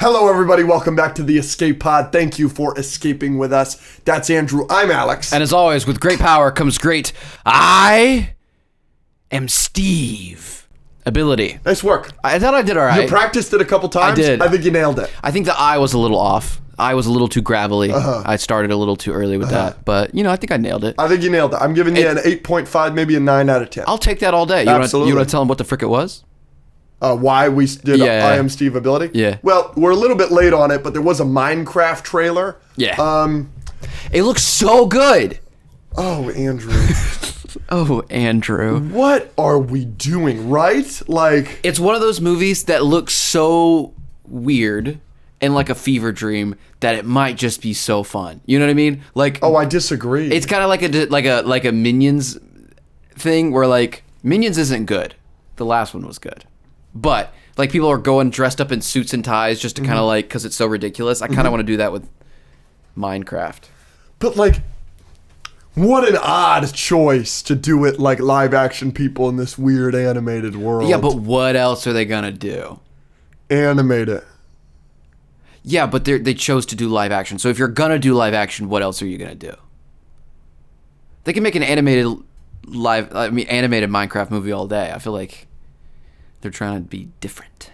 Hello, everybody. Welcome back to the Escape Pod. Thank you for escaping with us. That's Andrew. I'm Alex. And as always, with great power comes great... I am Steve. Ability. Nice work. I thought I did all right. You practiced it a couple times? I did. I think you nailed it. I think the I was a little off. I was a little too gravelly. I started a little too early with that. But, I think I nailed it. I think you nailed it. I'm giving you an 8.5, maybe a 9 out of 10. I'll take that all day. You want to tell them what the frick it was? Why we did I Am Steve ability? Yeah. Well, we're a little bit late on it, but there was a Minecraft trailer. Yeah. It looks so good. Oh, Andrew. Oh, Andrew. What are we doing, right? Like... It's one of those movies that looks so weird and like a fever dream that it might just be so fun. You know what I mean? Like... Oh, I disagree. It's kind of like a Minions thing where like Minions isn't good. The last one was good. But like people are going dressed up in suits and ties just to kind of like, because it's so ridiculous. I kind of want to do that with Minecraft. But like, what an odd choice to do it like live action people in this weird animated world. Yeah, but what else are they gonna do? Animate it. Yeah, but they chose to do live action. So if you're gonna do live action, what else are you gonna do? They can make an animated Minecraft movie all day. I feel like they're trying to be different.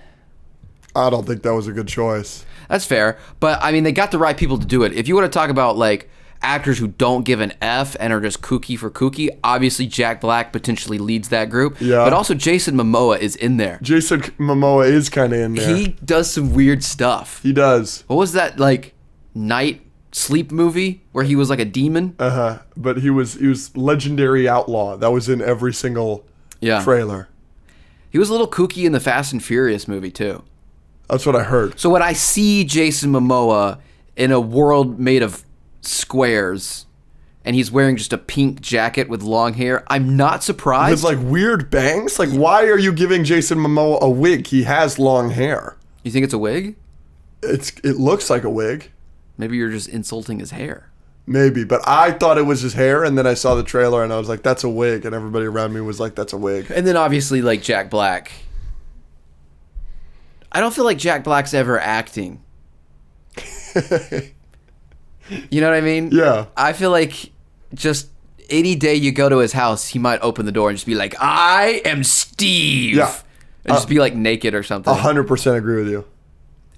I don't think that was a good choice. That's fair. But, I mean, they got the right people to do it. If you want to talk about, like, actors who don't give an F and are just kooky for kooky, obviously Jack Black potentially leads that group. Yeah. But also Jason Momoa is in there. Jason Momoa is kind of in there. He does some weird stuff. He does. What was that, like, night sleep movie where he was like a demon? But he was legendary outlaw. That was in every single trailer. He was a little kooky in the Fast and Furious movie, too. That's what I heard. So when I see Jason Momoa in a world made of squares, and he's wearing just a pink jacket with long hair, I'm not surprised. With, like, weird bangs? Like, why are you giving Jason Momoa a wig? He has long hair. You think it's a wig? It looks like a wig. Maybe you're just insulting his hair. Maybe, but I thought it was his hair, and then I saw the trailer, and I was like, that's a wig, and everybody around me was like, that's a wig. And then obviously, like, Jack Black. I don't feel like Jack Black's ever acting. You know what I mean? Yeah. I feel like just any day you go to his house, he might open the door and just be like, I am Steve. Yeah. And just be, like, naked or something. 100% agree with you.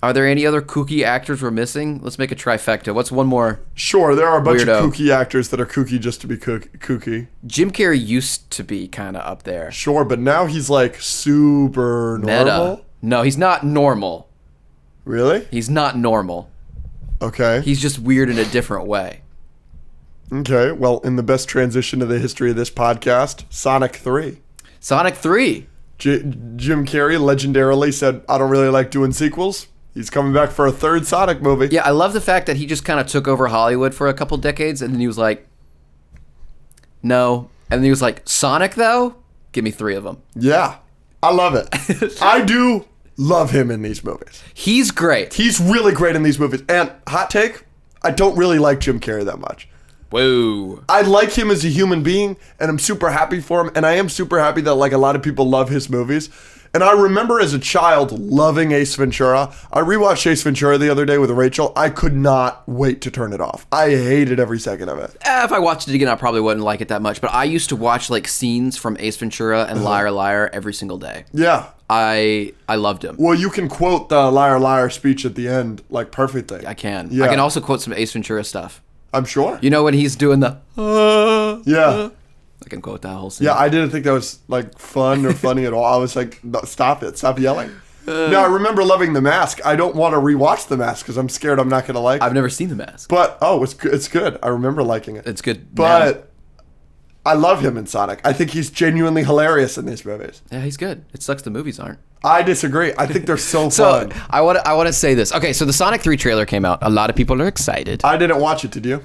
Are there any other kooky actors we're missing? Let's make a trifecta. What's one more? Sure, there are a bunch weirdo of kooky actors that are kooky just to be kooky. Jim Carrey used to be kind of up there. Sure, but now he's like super normal. Meta. No, he's not normal. Really? He's not normal. Okay. He's just weird in a different way. Okay, well, in the best transition of the history of this podcast, Sonic 3. Sonic 3. Jim Carrey legendarily said, I don't really like doing sequels. He's coming back for a third Sonic movie. Yeah, I love the fact that he just kind of took over Hollywood for a couple decades, and then he was like, no. And then he was like, Sonic, though? Give me 3 of them. Yeah, I love it. I do love him in these movies. He's great. He's really great in these movies. And, hot take, I don't really like Jim Carrey that much. Whoa. I like him as a human being, and I'm super happy for him, and I am super happy that, like, a lot of people love his movies. And I remember as a child loving Ace Ventura. I rewatched Ace Ventura the other day with Rachel. I could not wait to turn it off. I hated every second of it. If I watched it again, I probably wouldn't like it that much. But I used to watch like scenes from Ace Ventura and Liar Liar every single day. Yeah. I loved him. Well, you can quote the Liar Liar speech at the end like perfectly. I can. Yeah. I can also quote some Ace Ventura stuff. I'm sure. You know when he's doing the yeah. I can quote that whole scene. Yeah, I didn't think that was like fun or funny at all. I was like, no, stop it. Stop yelling. Now, I remember loving The Mask. I don't want to rewatch The Mask because I'm scared I'm not going to like it. I've never seen The Mask. But, it's good. I remember liking it. It's good. But now. I love him in Sonic. I think he's genuinely hilarious in these movies. Yeah, he's good. It sucks the movies aren't. I disagree. I think they're so fun. I want to say this. Okay, so the Sonic 3 trailer came out. A lot of people are excited. I didn't watch it, did you?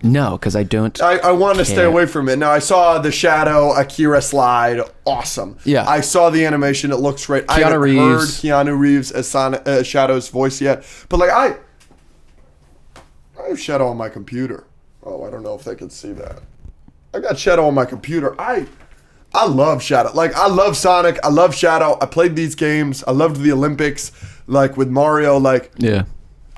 No, because I don't. I wanted to stay away from it. Now, I saw the Shadow Akira slide. Awesome. Yeah. I saw the animation. It looks great. I haven't heard Keanu Reeves as Shadow's voice yet. But, like, I have Shadow on my computer. Oh, I don't know if they can see that. I got Shadow on my computer. I love Shadow. Like, I love Sonic. I love Shadow. I played these games. I loved the Olympics. like with Mario, like Yeah.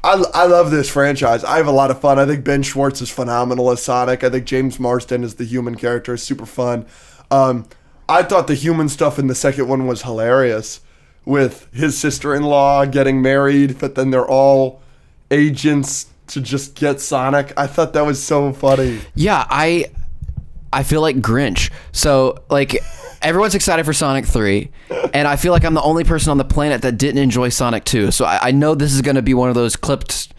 I love this franchise. I have a lot of fun. I think Ben Schwartz is phenomenal as Sonic. I think James Marsden as the human character is super fun. I thought the human stuff in the second one was hilarious, with his sister-in-law getting married, but then they're all agents to just get Sonic. I thought that was so funny. Yeah, I feel like Grinch. So, like, everyone's excited for Sonic 3, and I feel like I'm the only person on the planet that didn't enjoy Sonic 2. So I know this is going to be one of those clipped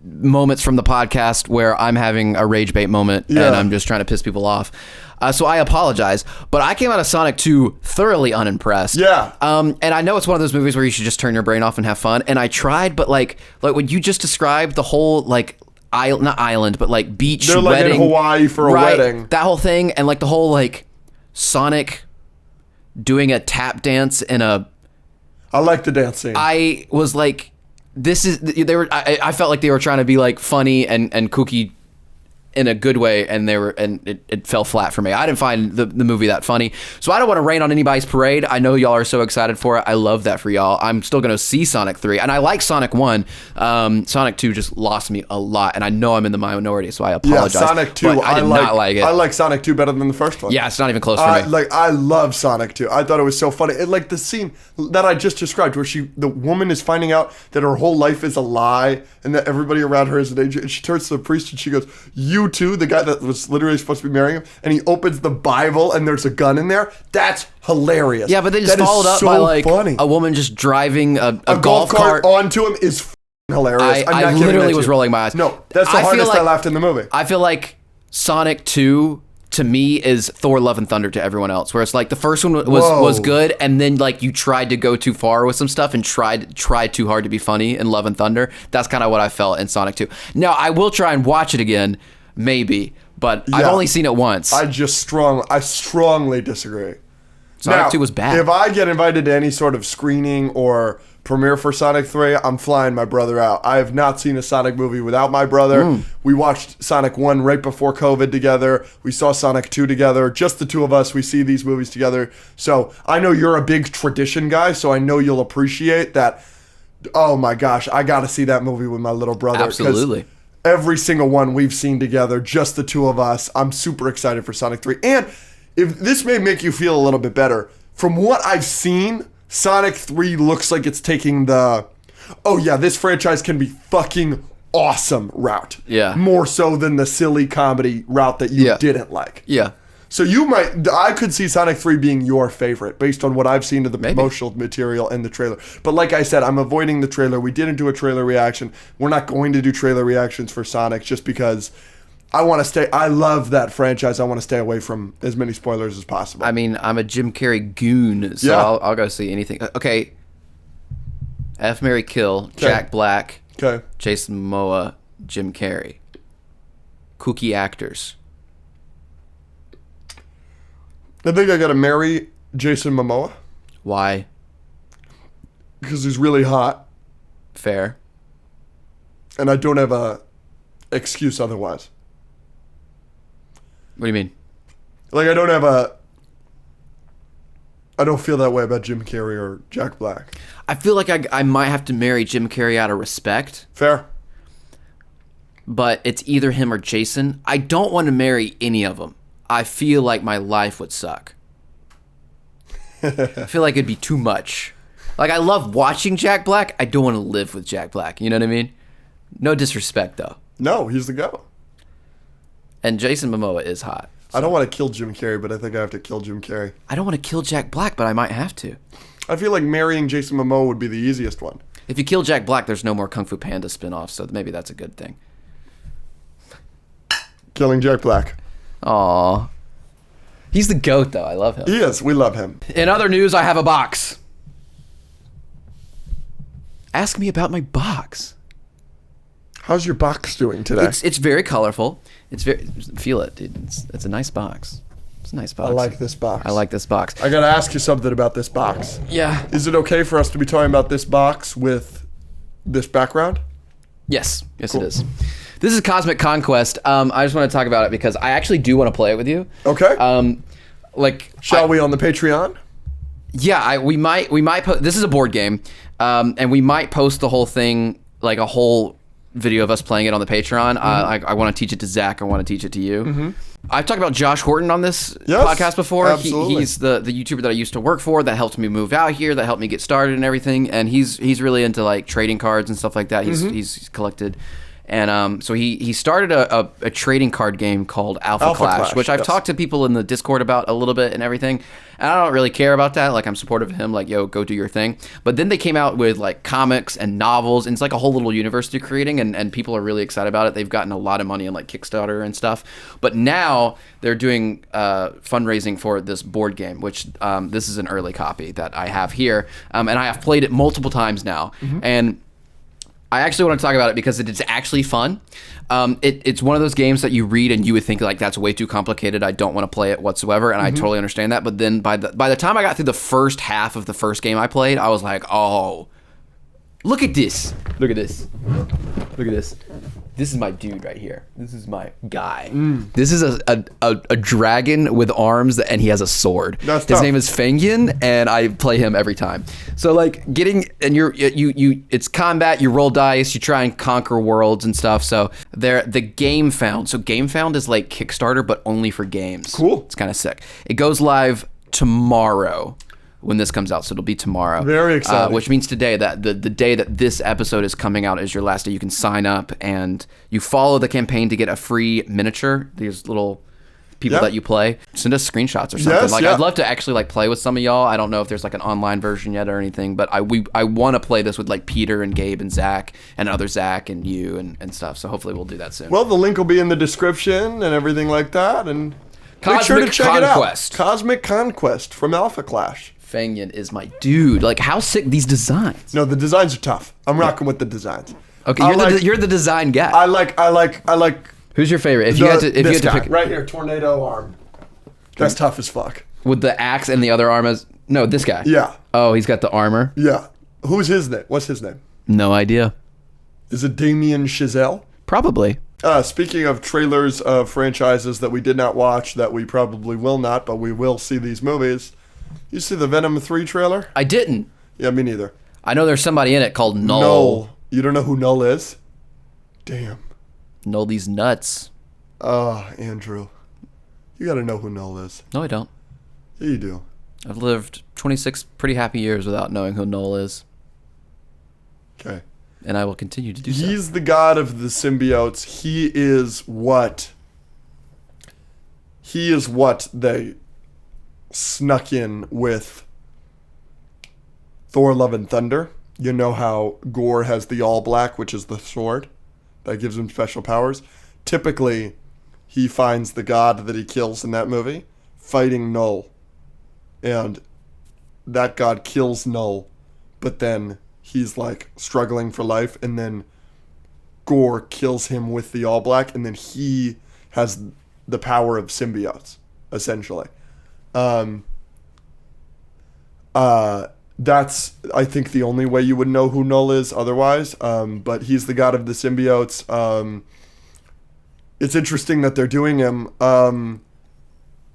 moments from the podcast where I'm having a rage bait moment and I'm just trying to piss people off. So I apologize, but I came out of Sonic 2 thoroughly unimpressed. Yeah. And I know it's one of those movies where you should just turn your brain off and have fun. And I tried, but like what you just described, the whole like not island, but like beach They're like wedding, in Hawaii for a wedding. That whole thing, and like the whole like Sonic doing a tap dance in a. I like the dance scene. I was like, this is they were. I felt like they were trying to be like funny and kooky in a good way, and it fell flat for me. I didn't find the movie that funny, so I don't want to rain on anybody's parade. I know y'all are so excited for it. I love that for y'all. I'm still gonna see Sonic 3, and I like Sonic 1. Sonic 2 just lost me a lot, and I know I'm in the minority, so I apologize. Yeah, Sonic 2. I did not like it. I like Sonic 2 better than the first one. Yeah, it's not even close for me. I love Sonic 2. I thought it was so funny. It, like the scene that I just described, where the woman is finding out that her whole life is a lie, and that everybody around her is an agent, and she turns to the priest and she goes, "You too?" The guy that was literally supposed to be marrying him, and he opens the Bible and there's a gun in there. That's hilarious. Yeah, but they just that followed up so by like funny. a woman just driving a golf cart onto him is hilarious. I literally was rolling my eyes. No, that's the hardest I laughed in the movie. I feel like Sonic 2 to me is Thor: Love and Thunder to everyone else, where it's like the first one was good, and then like you tried to go too far with some stuff and tried too hard to be funny in Love and Thunder. That's kind of what I felt in Sonic 2. Now I will try and watch it again, maybe, but I've only seen it once. I strongly disagree. Sonic 2 was bad. If I get invited to any sort of screening or premiere for Sonic 3, I'm flying my brother out. I have not seen a Sonic movie without my brother. We watched Sonic 1 right before COVID together. We saw Sonic 2 together. Just the two of us. We see these movies together. So I know you're a big tradition guy, so I know you'll appreciate that. Oh my gosh, I got to see that movie with my little brother. Absolutely. Every single one we've seen together, just the two of us. I'm super excited for Sonic 3. And if this may make you feel a little bit better, from what I've seen, Sonic 3 looks like it's taking the, oh yeah, this franchise can be fucking awesome route. Yeah. More so than the silly comedy route that you didn't like. Yeah. So I could see Sonic 3 being your favorite based on what I've seen of the promotional material and the trailer. But like I said, I'm avoiding the trailer. We didn't do a trailer reaction. We're not going to do trailer reactions for Sonic just because I love that franchise. I want to stay away from as many spoilers as possible. I mean, I'm a Jim Carrey goon, so I'll go see anything. Okay. F, Marry, Kill, Jack Black, Jason Momoa, Jim Carrey. Kooky actors. I think I got to marry Jason Momoa. Why? Because he's really hot. Fair. And I don't have a excuse otherwise. What do you mean? Like, I don't feel that way about Jim Carrey or Jack Black. I feel like I might have to marry Jim Carrey out of respect. Fair. But it's either him or Jason. I don't want to marry any of them. I feel like my life would suck. I feel like it'd be too much. Like, I love watching Jack Black. I don't want to live with Jack Black. You know what I mean? No disrespect, though. No, he's the go. And Jason Momoa is hot. So. I don't want to kill Jim Carrey, but I think I have to kill Jim Carrey. I don't want to kill Jack Black, but I might have to. I feel like marrying Jason Momoa would be the easiest one. If you kill Jack Black, there's no more Kung Fu Panda spinoffs, so maybe that's a good thing. Killing Jack Black. Aww. He's the GOAT, though. I love him. He is. We love him. In other news, I have a box. Ask me about my box. How's your box doing today? It's very colorful. It's very feel it, dude. It's a nice box. It's a nice box. I like this box. I like this box. I gotta ask you something about this box. Yeah. Is it okay for us to be talking about this box with this background? Yes. Yes, cool. It is. This is Cosmic Conquest. I just want to talk about it because I actually do want to play it with you. Okay. Like, shall we on the Patreon? Yeah, we might this is a board game, and we might post the whole thing, like a whole video of us playing it on the Patreon. I want to teach it to Zach. I want to teach it to you. I've talked about Josh Horton on this podcast before. Absolutely. He's the YouTuber that I used to work for that helped me move out here, that helped me get started and everything. And he's really into like trading cards and stuff like that. He's collected. And so he started a trading card game called Alpha Clash, which I've talked to people in the Discord about a little bit and everything. And I don't really care about that. Like, I'm supportive of him. Like, yo, go do your thing. But then they came out with like comics and novels, and it's like a whole little universe they're creating, and people are really excited about it. They've gotten a lot of money on like Kickstarter and stuff. But now they're doing fundraising for this board game, which this is an early copy that I have here, and I have played it multiple times now. And I actually want to talk about it because it's actually fun. It's one of those games that you read and you would think like that's way too complicated. I don't want to play it whatsoever, and I totally understand that. But then by the time I got through the first half of the first game I played, I was like, oh, look at this. Look at this. Look at this. This is my dude right here. This is my guy. This is a dragon with arms, and he has a sword. That's His tough. name is Fengyun, and I play him every time. So like it's combat. You roll dice. You try and conquer worlds and stuff. So the Game Found. So Game Found is like Kickstarter, but only for games. Cool. It's kind of sick. It goes live tomorrow. When this comes out, so it'll be tomorrow. Very exciting. Which means today, that the day that this episode is coming out is your last day. You can sign up and you follow the campaign to get a free miniature. These little people that you play. Send us screenshots or something. Yes, I'd love to actually like play with some of y'all. I don't know if there's like an online version yet or anything, but I want to play this with like Peter and Gabe and Zach and other Zach and you and stuff. So hopefully we'll do that soon. Well, the link will be in the description and everything like that, and make sure to Cosmic check Conquest. it out. Cosmic Conquest from Alpha Clash. Fengyun is my dude. Like, how sick these designs. No, the designs are tough. I'm rocking with the designs. Okay, you're the design guy. I like. Who's your favorite? If you had to pick right here, tornado arm. That's tough as fuck. with the axe and the other arm as this guy. Yeah. Oh, he's got the armor. Yeah. Who's his name? What's his name? No idea. Is it Damien Chazelle? Probably. Speaking of trailers of franchises that we did not watch, that we probably will not, but we will see these movies. You see the Venom 3 trailer? I didn't. Yeah, me neither. I know there's somebody in it called Null. Null. You don't know who Null is? Damn. Null these nuts. Andrew. You gotta know who Null is. No, I don't. Yeah, you do. I've lived 26 pretty happy years without knowing who Null is. Okay. And I will continue to do so. He's the god of the symbiotes. He is what they snuck in with Thor Love and Thunder. You know how Gore has the all black, which is the sword that gives him special powers. Typically, he finds the god that he kills in that movie fighting Null. And that god kills Null, but then he's like struggling for life, and then Gore kills him with the all black, and then he has the power of symbiotes, essentially. That's, I think, the only way you would know who Null is otherwise. But he's the god of the symbiotes. It's interesting that they're doing him.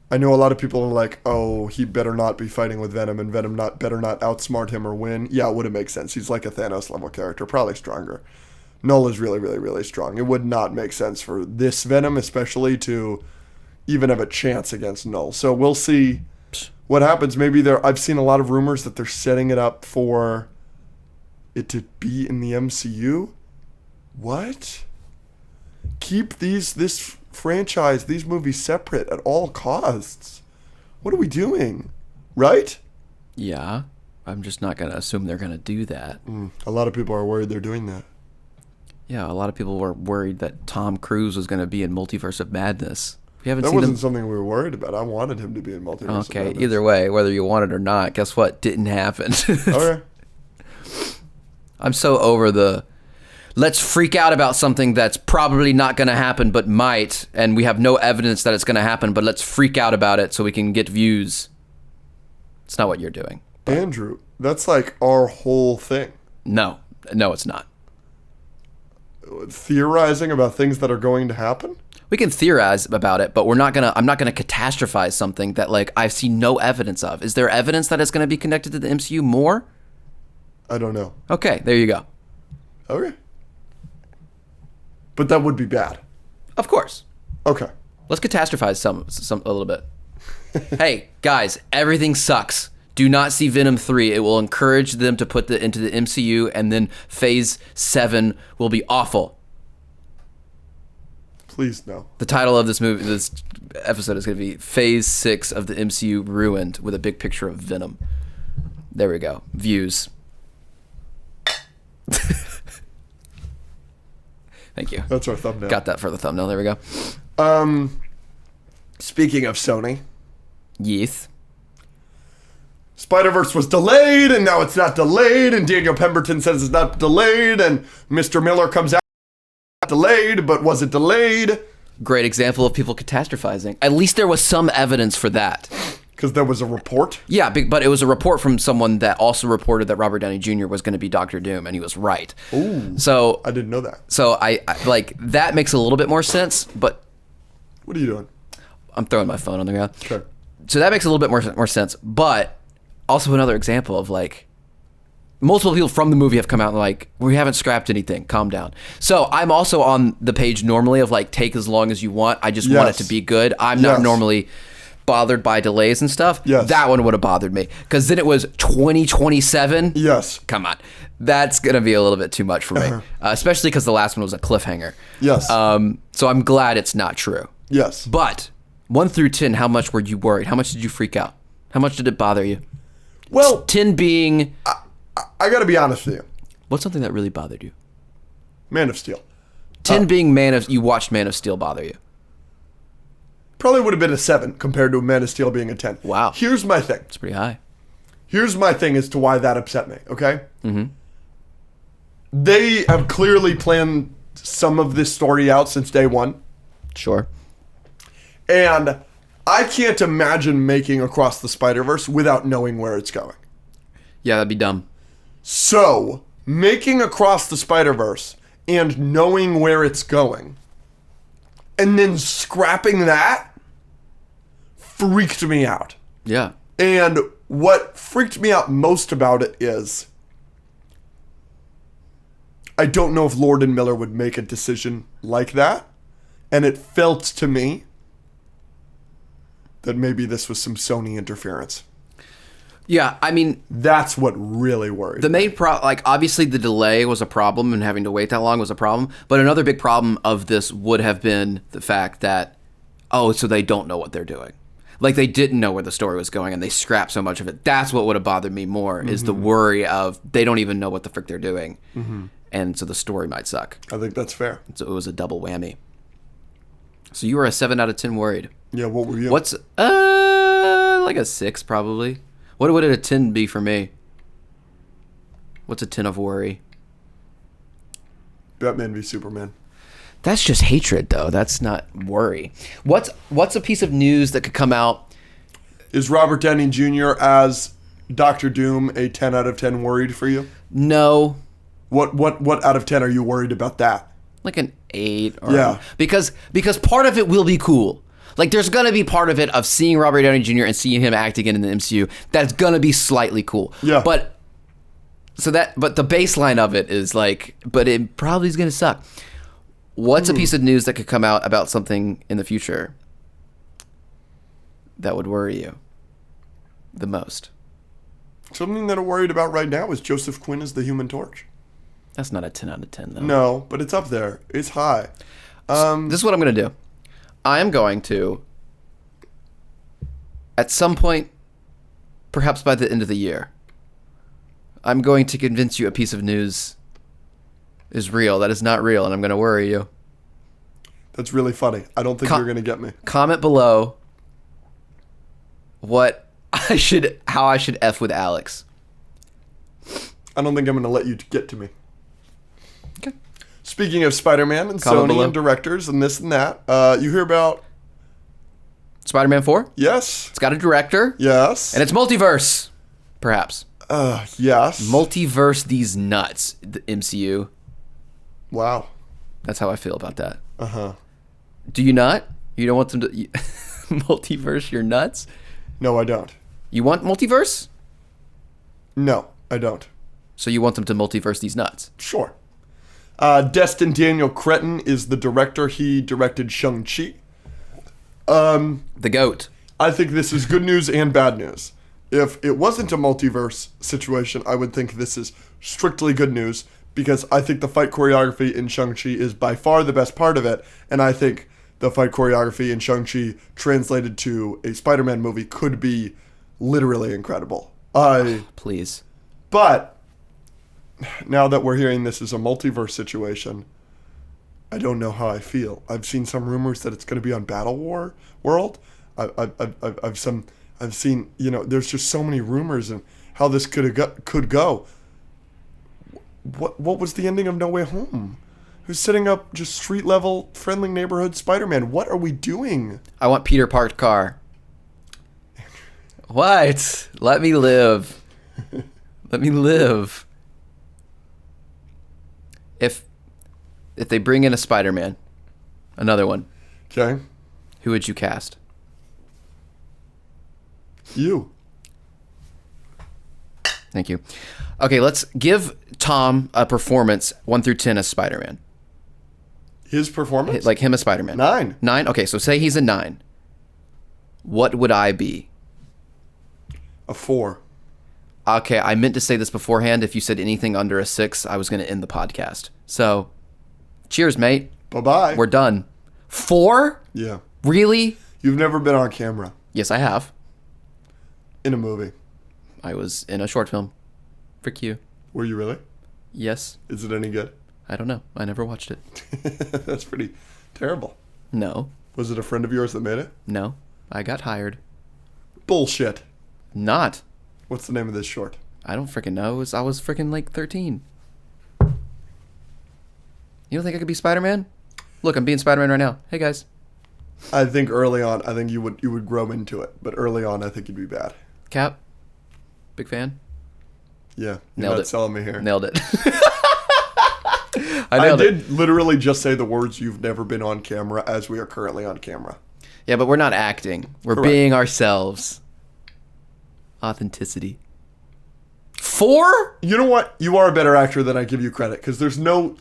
I know a lot of people are like, oh, he better not be fighting with Venom, and Venom better not outsmart him or win. Yeah, it wouldn't make sense. He's like a Thanos level character, probably stronger. Null is really, really, really strong. It would not make sense for this Venom, especially, to even have a chance against Null. So we'll see what happens. Maybe I've seen a lot of rumors that they're setting it up for it to be in the MCU. What? Keep this franchise, these movies separate at all costs. What are we doing? Right? Yeah. I'm just not going to assume they're going to do that. A lot of people are worried they're doing that. Yeah, a lot of people were worried that Tom Cruise was going to be in Multiverse of Madness. We haven't That seen wasn't something we were worried about. I wanted him to be in Multiverse of Okay, Madness. either way, whether you want it or not, guess what? Didn't happen. Okay. I'm so over the let's freak out about something that's probably not going to happen but might, and we have no evidence that it's going to happen, but let's freak out about it so we can get views. It's not what you're doing. Andrew, that's like our whole thing. No, it's not. Theorizing about things that are going to happen? We can theorize about it, but I'm not gonna catastrophize something that like I've seen no evidence of. Is there evidence that it's gonna be connected to the MCU more? I don't know. Okay, there you go. Okay. But that would be bad. Of course. Okay. Let's catastrophize some a little bit. Hey, guys, everything sucks. Do not see Venom 3. It will encourage them to put it into the MCU, and then Phase 7 will be awful. Please, no. The title of this episode is going to be Phase 6 of the MCU Ruined, with a big picture of Venom. There we go. Views. Thank you. That's our thumbnail. Got that for the thumbnail. There we go. Speaking of Sony, Yeeth. Spider-Verse was delayed, and now it's not delayed, and Daniel Pemberton says it's not delayed, and Mr. Miller comes out delayed, but was it delayed? Great example of people catastrophizing. At least there was some evidence for that. Because there was a report? Yeah, but it was a report from someone that also reported that Robert Downey Jr. was going to be Doctor Doom, and he was right. Ooh. So I didn't know that. So I like that makes a little bit more sense, but what are you doing? I'm throwing my phone on the ground. Sure. So that makes a little bit more sense, but also another example of like multiple people from the movie have come out and like, we haven't scrapped anything. Calm down. So I'm also on the page normally of like, take as long as you want. I just want it to be good. I'm not normally bothered by delays and stuff. Yes. That one would have bothered me because then it was 2027. Yes. Come on. That's going to be a little bit too much for me, especially because the last one was a cliffhanger. Yes. So I'm glad it's not true. Yes. But 1 through 10, how much were you worried? How much did you freak out? How much did it bother you? Well, 10 being... I got to be honest with you. What's something that really bothered you? Man of Steel. 10 being you watched Man of Steel bother you. Probably would have been a 7 compared to Man of Steel being a 10. Wow. Here's my thing. It's pretty high. Here's my thing as to why that upset me, okay? Mm-hmm. They have clearly planned some of this story out since day one. Sure. And I can't imagine making Across the Spider-Verse without knowing where it's going. Yeah, that'd be dumb. So, making Across the Spider-Verse and knowing where it's going, and then scrapping that, freaked me out. Yeah. And what freaked me out most about it is, I don't know if Lord and Miller would make a decision like that, and it felt to me that maybe this was some Sony interference. Yeah, I mean... That's what really worried the me. main obviously the delay was a problem and having to wait that long was a problem, but another big problem of this would have been the fact that, so they don't know what they're doing. Like, they didn't know where the story was going and they scrapped so much of it. That's what would have bothered me more, is the worry of they don't even know what the frick they're doing. Mm-hmm. And so the story might suck. I think that's fair. So it was a double whammy. So you were a 7 out of 10 worried. Yeah, what were you? What's, like a 6 probably. What would a 10 be for me? What's a 10 of worry? Batman v Superman. That's just hatred, though. That's not worry. What's a piece of news that could come out? Is Robert Downey Jr. as Doctor Doom a 10 out of 10 worried for you? No. What out of 10 are you worried about that? Like an 8. Because part of it will be cool. Like, there's going to be part of it of seeing Robert Downey Jr. and seeing him act again in the MCU that's going to be slightly cool. Yeah. But the baseline of it is like, but it probably is going to suck. What's a piece of news that could come out about something in the future that would worry you the most? Something that I'm worried about right now is Joseph Quinn as the Human Torch. That's not a 10 out of 10, though. No, but it's up there. It's high. This is what I'm going to do. I am going to, at some point, perhaps by the end of the year, I'm going to convince you a piece of news is real. That is not real, and I'm going to worry you. That's really funny. I don't think you're going to get me. Comment below how I should F with Alex. I don't think I'm going to let you get to me. Okay. Speaking of Spider-Man and Comment Sony below. and directors and this and that, you hear about... Spider-Man 4? Yes. It's got a director. Yes. And it's multiverse, perhaps. Yes. Multiverse these nuts, the MCU. Wow. That's how I feel about that. Uh-huh. Do you not? You don't want them to multiverse your nuts? No, I don't. You want multiverse? No, I don't. So you want them to multiverse these nuts? Sure. Destin Daniel Cretton is the director. He directed Shang-Chi. The GOAT. I think this is good news and bad news. If it wasn't a multiverse situation, I would think this is strictly good news because I think the fight choreography in Shang-Chi is by far the best part of it, and I think the fight choreography in Shang-Chi translated to a Spider-Man movie could be literally incredible. Please. But now that we're hearing this is a multiverse situation, I don't know how I feel. I've seen some rumors that it's going to be on Battle War World. I've seen, you know, there's just so many rumors and how this could go. What was the ending of No Way Home? Who's setting up just street level friendly neighborhood Spider-Man? What are we doing? I want Peter parked car. What? Let me live. Let me live. If they bring in a Spider-Man, another one, Okay. who would you cast? You. Thank you. Okay, let's give Tom a performance 1 through 10 as Spider-Man. His performance? Like him as Spider-Man. 9. 9? Okay, so say he's a 9. What would I be? A 4. Okay, I meant to say this beforehand. If you said anything under a 6, I was going to end the podcast. So, cheers, mate. Bye-bye. We're done. 4? Yeah. Really? You've never been on camera Yes, I have. in a movie. I was in a short film for Q. Were you really? Yes. Is it any good? I don't know. I never watched it. That's pretty terrible. No. Was it a friend of yours that made it? No. I got hired. Bullshit. Not. What's the name of this short? I don't freaking know. I was freaking like 13. You don't think I could be Spider-Man? Look, I'm being Spider-Man right now. Hey, guys. I think early on, I think you would grow into it, but early on, I think you'd be bad. Cap? Big fan? Yeah, you're Nailed not it. selling me here. Nailed it. I did literally just say the words "you've never been on camera" as we are currently on camera. Yeah, but we're not acting. We're Correct. being ourselves. Authenticity. 4? You know what? You are a better actor than I give you credit because there's no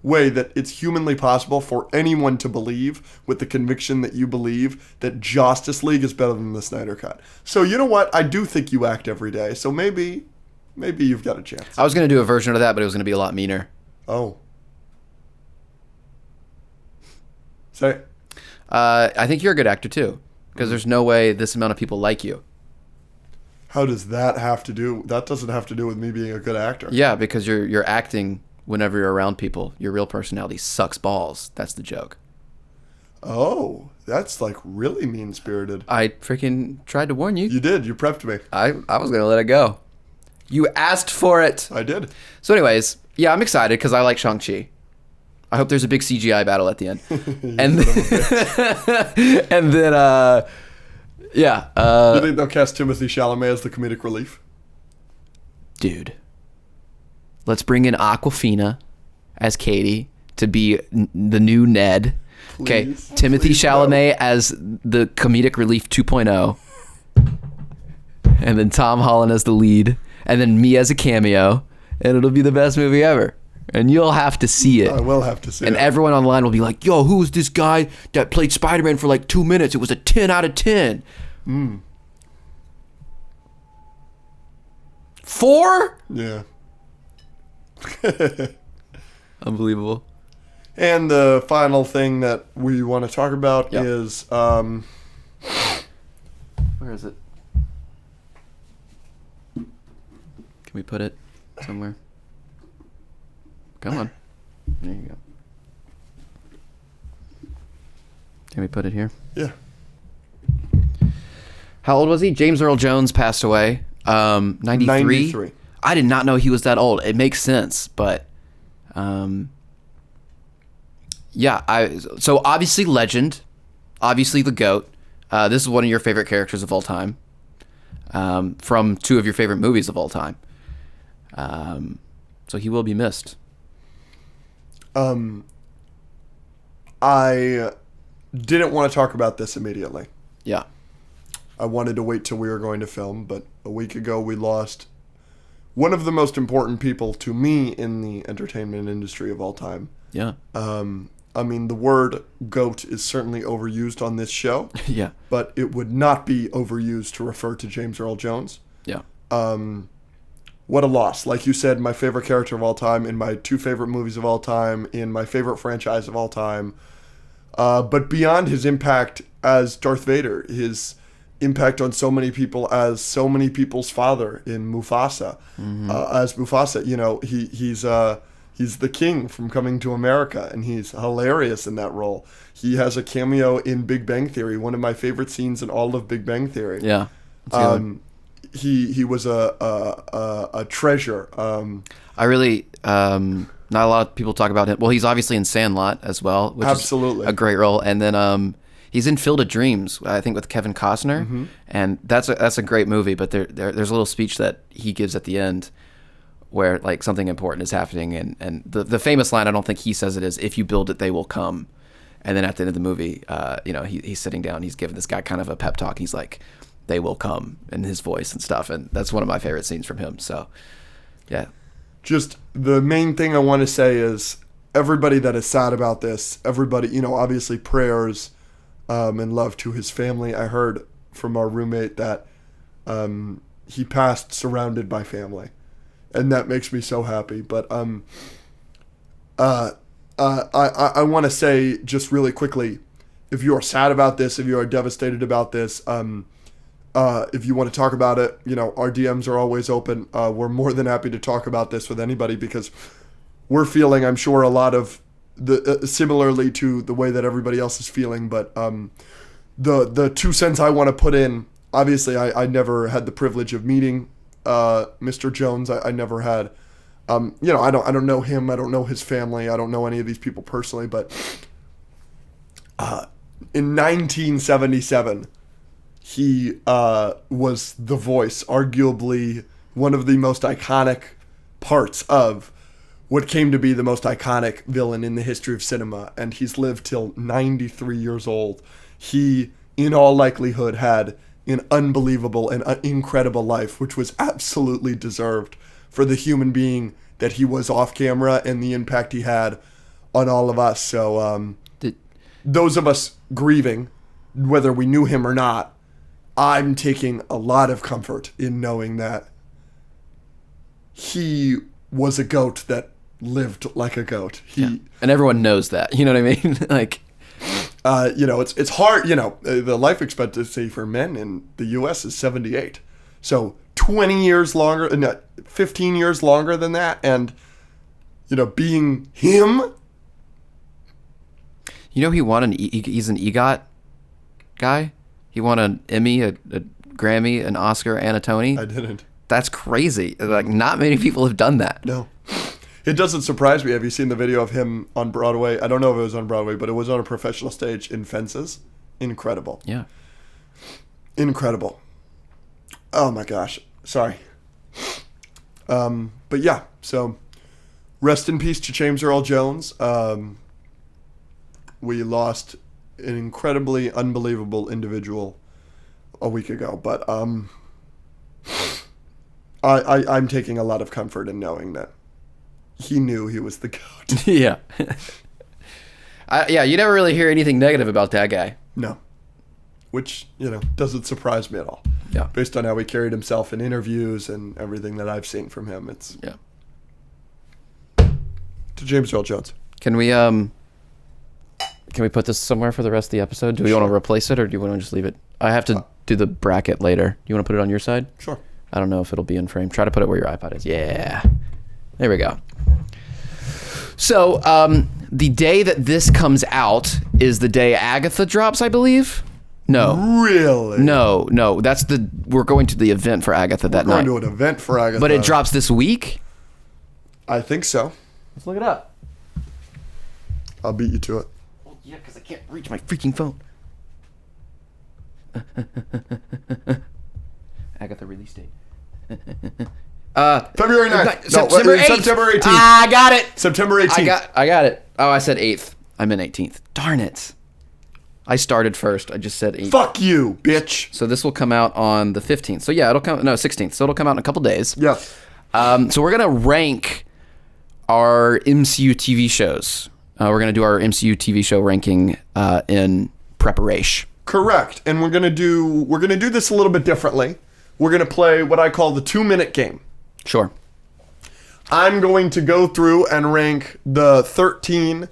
way that it's humanly possible for anyone to believe with the conviction that you believe that Justice League is better than the Snyder Cut. So you know what? I do think you act every day. So maybe you've got a chance. I was going to do a version of that, but it was going to be a lot meaner. Oh. Say it. I think you're a good actor, too. Because there's no way this amount of people like you. How does that have to do? That doesn't have to do with me being a good actor. Yeah, because you're acting whenever you're around people. Your real personality sucks balls. That's the joke. Oh, that's like really mean-spirited. I freaking tried to warn you. You did. You prepped me. I was going to let it go. You asked for it. I did. So anyways, yeah, I'm excited because I like Shang-Chi. I hope there's a big CGI battle at the end. And then, yeah. You think they'll cast Timothée Chalamet as the comedic relief? Dude, let's bring in Aquafina as Katie to be the new Ned. Okay, Timothée Chalamet as the comedic relief 2.0. And then Tom Holland as the lead. And then me as a cameo. And it'll be the best movie ever. And you'll have to see it. I will have to see it. And everyone online will be like, yo, who was this guy that played Spider-Man for like 2 minutes? It was a 10 out of 10. 4? Yeah. Unbelievable. And the final thing that we want to talk about Yep. is Where is it? Can we put it somewhere? Come on. There you go. Can we put it here? yeah. How old was he? James Earl Jones passed away. 93? 93. I did not know he was that old. It makes sense, but yeah, so obviously legend, obviously the GOAT. This is one of your favorite characters of all time. From 2 of your favorite movies of all time. So he will be missed. I didn't want to talk about this immediately. Yeah. I wanted to wait till we were going to film, but a week ago we lost one of the most important people to me in the entertainment industry of all time. Yeah. I mean, the word GOAT is certainly overused on this show. Yeah. But it would not be overused to refer to James Earl Jones. Yeah. What a loss. Like you said, my favorite character of all time, in my 2 favorite movies of all time, in my favorite franchise of all time. But beyond his impact as Darth Vader, his impact on so many people as so many people's father in Mufasa. As Mufasa, you know, he's the king from Coming to America, and he's hilarious in that role. He has a cameo in Big Bang Theory, one of my favorite scenes in all of Big Bang Theory. Yeah. He was a treasure. I really not a lot of people talk about him. Well, he's obviously in Sandlot as well, which Absolutely. is a great role. And then he's in Field of Dreams, I think, with Kevin Costner, and that's a great movie. But there's a little speech that he gives at the end where like something important is happening, and the famous line, I don't think he says it, is "If you build it, they will come." And then at the end of the movie, you know, he's sitting down, he's giving this guy kind of a pep talk. He's like, "They will come," in his voice and stuff, and that's one of my favorite scenes from him. So, yeah. Just the main thing I want to say is everybody that is sad about this, everybody, you know, obviously prayers and love to his family. I heard from our roommate that he passed surrounded by family, and that makes me so happy. But I want to say just really quickly, if you are sad about this, if you are devastated about this, if you want to talk about it, you know, our DMs are always open. We're more than happy to talk about this with anybody because we're feeling, I'm sure, a lot of the similarly to the way that everybody else is feeling. But the 2 cents I want to put in, obviously, I never had the privilege of meeting Mr. Jones. I never had, you know, I don't know him. I don't know his family. I don't know any of these people personally. But in 1977. He was the voice, arguably one of the most iconic parts of what came to be the most iconic villain in the history of cinema, and he's lived till 93 years old. He, in all likelihood, had an unbelievable and incredible life, which was absolutely deserved for the human being that he was off camera and the impact he had on all of us. So those of us grieving, whether we knew him or not, I'm taking a lot of comfort in knowing that he was a goat that lived like a goat. And everyone knows that. You know what I mean? Like, you know, it's hard. You know, the life expectancy for men in the U.S. is 78. So 20 years longer, 15 years longer than that, and you know, being him. You know, he's an EGOT guy. He won an Emmy, a Grammy, an Oscar, and a Tony. I didn't. That's crazy. Like, not many people have done that. No. It doesn't surprise me. Have you seen the video of him on Broadway? I don't know if it was on Broadway, but it was on a professional stage in Fences. Incredible. Yeah. Incredible. Oh my gosh. Sorry. But yeah, so rest in peace to James Earl Jones. We lost an incredibly unbelievable individual a week ago, but I'm taking a lot of comfort in knowing that he knew he was the GOAT. Yeah. Yeah, you never really hear anything negative about that guy. No. Which, you know, doesn't surprise me at all. Yeah. Based on how he carried himself in interviews and everything that I've seen from him, it's... Yeah. To James Earl Jones. Can we put this somewhere for the rest of the episode? Do we want to replace it, or do you want to just leave it? I have to do the bracket later. You want to put it on your side? Sure. I don't know if it'll be in frame. Try to put it where your iPod is. Yeah. There we go. So, the day that this comes out is the day Agatha drops, I believe? No. Really? No. We're going to the event for Agatha that night. We're going to an event for Agatha. But it drops this week? I think so. Let's look it up. I'll beat you to it. Well, yeah, because I can't reach my freaking phone. Agatha release date. February 9th. September 8th. September 18th. I got it. September 18th. I got it. Oh, I said 8th. I'm in 18th. Darn it. I started first. I just said 8th. Fuck you, bitch. So this will come out on the 15th. So yeah, it'll come. No, 16th. So it'll come out in a couple days. Yeah. So we're gonna rank our MCU TV shows. We're gonna do our MCU TV show ranking in preparation. Correct. And we're gonna do this a little bit differently. We're gonna play what I call the 2-minute game. Sure. I'm going to go through and rank the 13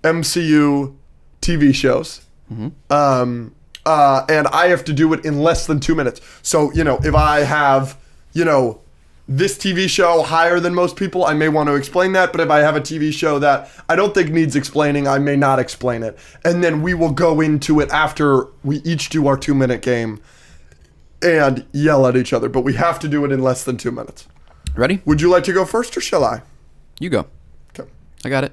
MCU TV shows. Mm-hmm. And I have to do it in less than 2 minutes. So, if I have, this TV show higher than most people, I may want to explain that. But if I have a TV show that I don't think needs explaining, I may not explain it. And then we will go into it after we each do our 2-minute game and yell at each other. But we have to do it in less than 2 minutes. Ready? Would you like to go first or shall I? You go. Okay. I got it.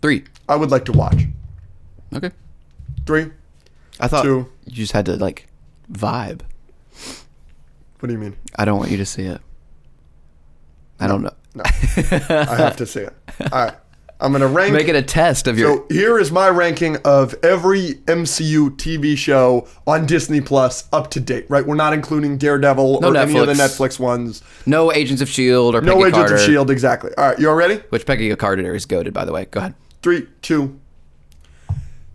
3. I would like to watch. Okay. 3. I thought 2. you just had to vibe. What do you mean? I don't want you to see it. I don't know. No. I have to see it. All right. I'm going to rank. Make it a test of your... So here is my ranking of every MCU TV show on Disney Plus up to date, right? We're not including Daredevil or any of the Netflix ones. No Agents of S.H.I.E.L.D. or Peggy Carter. No Agents of Carter. S.H.I.E.L.D., exactly. All right, you all ready? Which Peggy Carter is goated, by the way. Go ahead. 3, 2.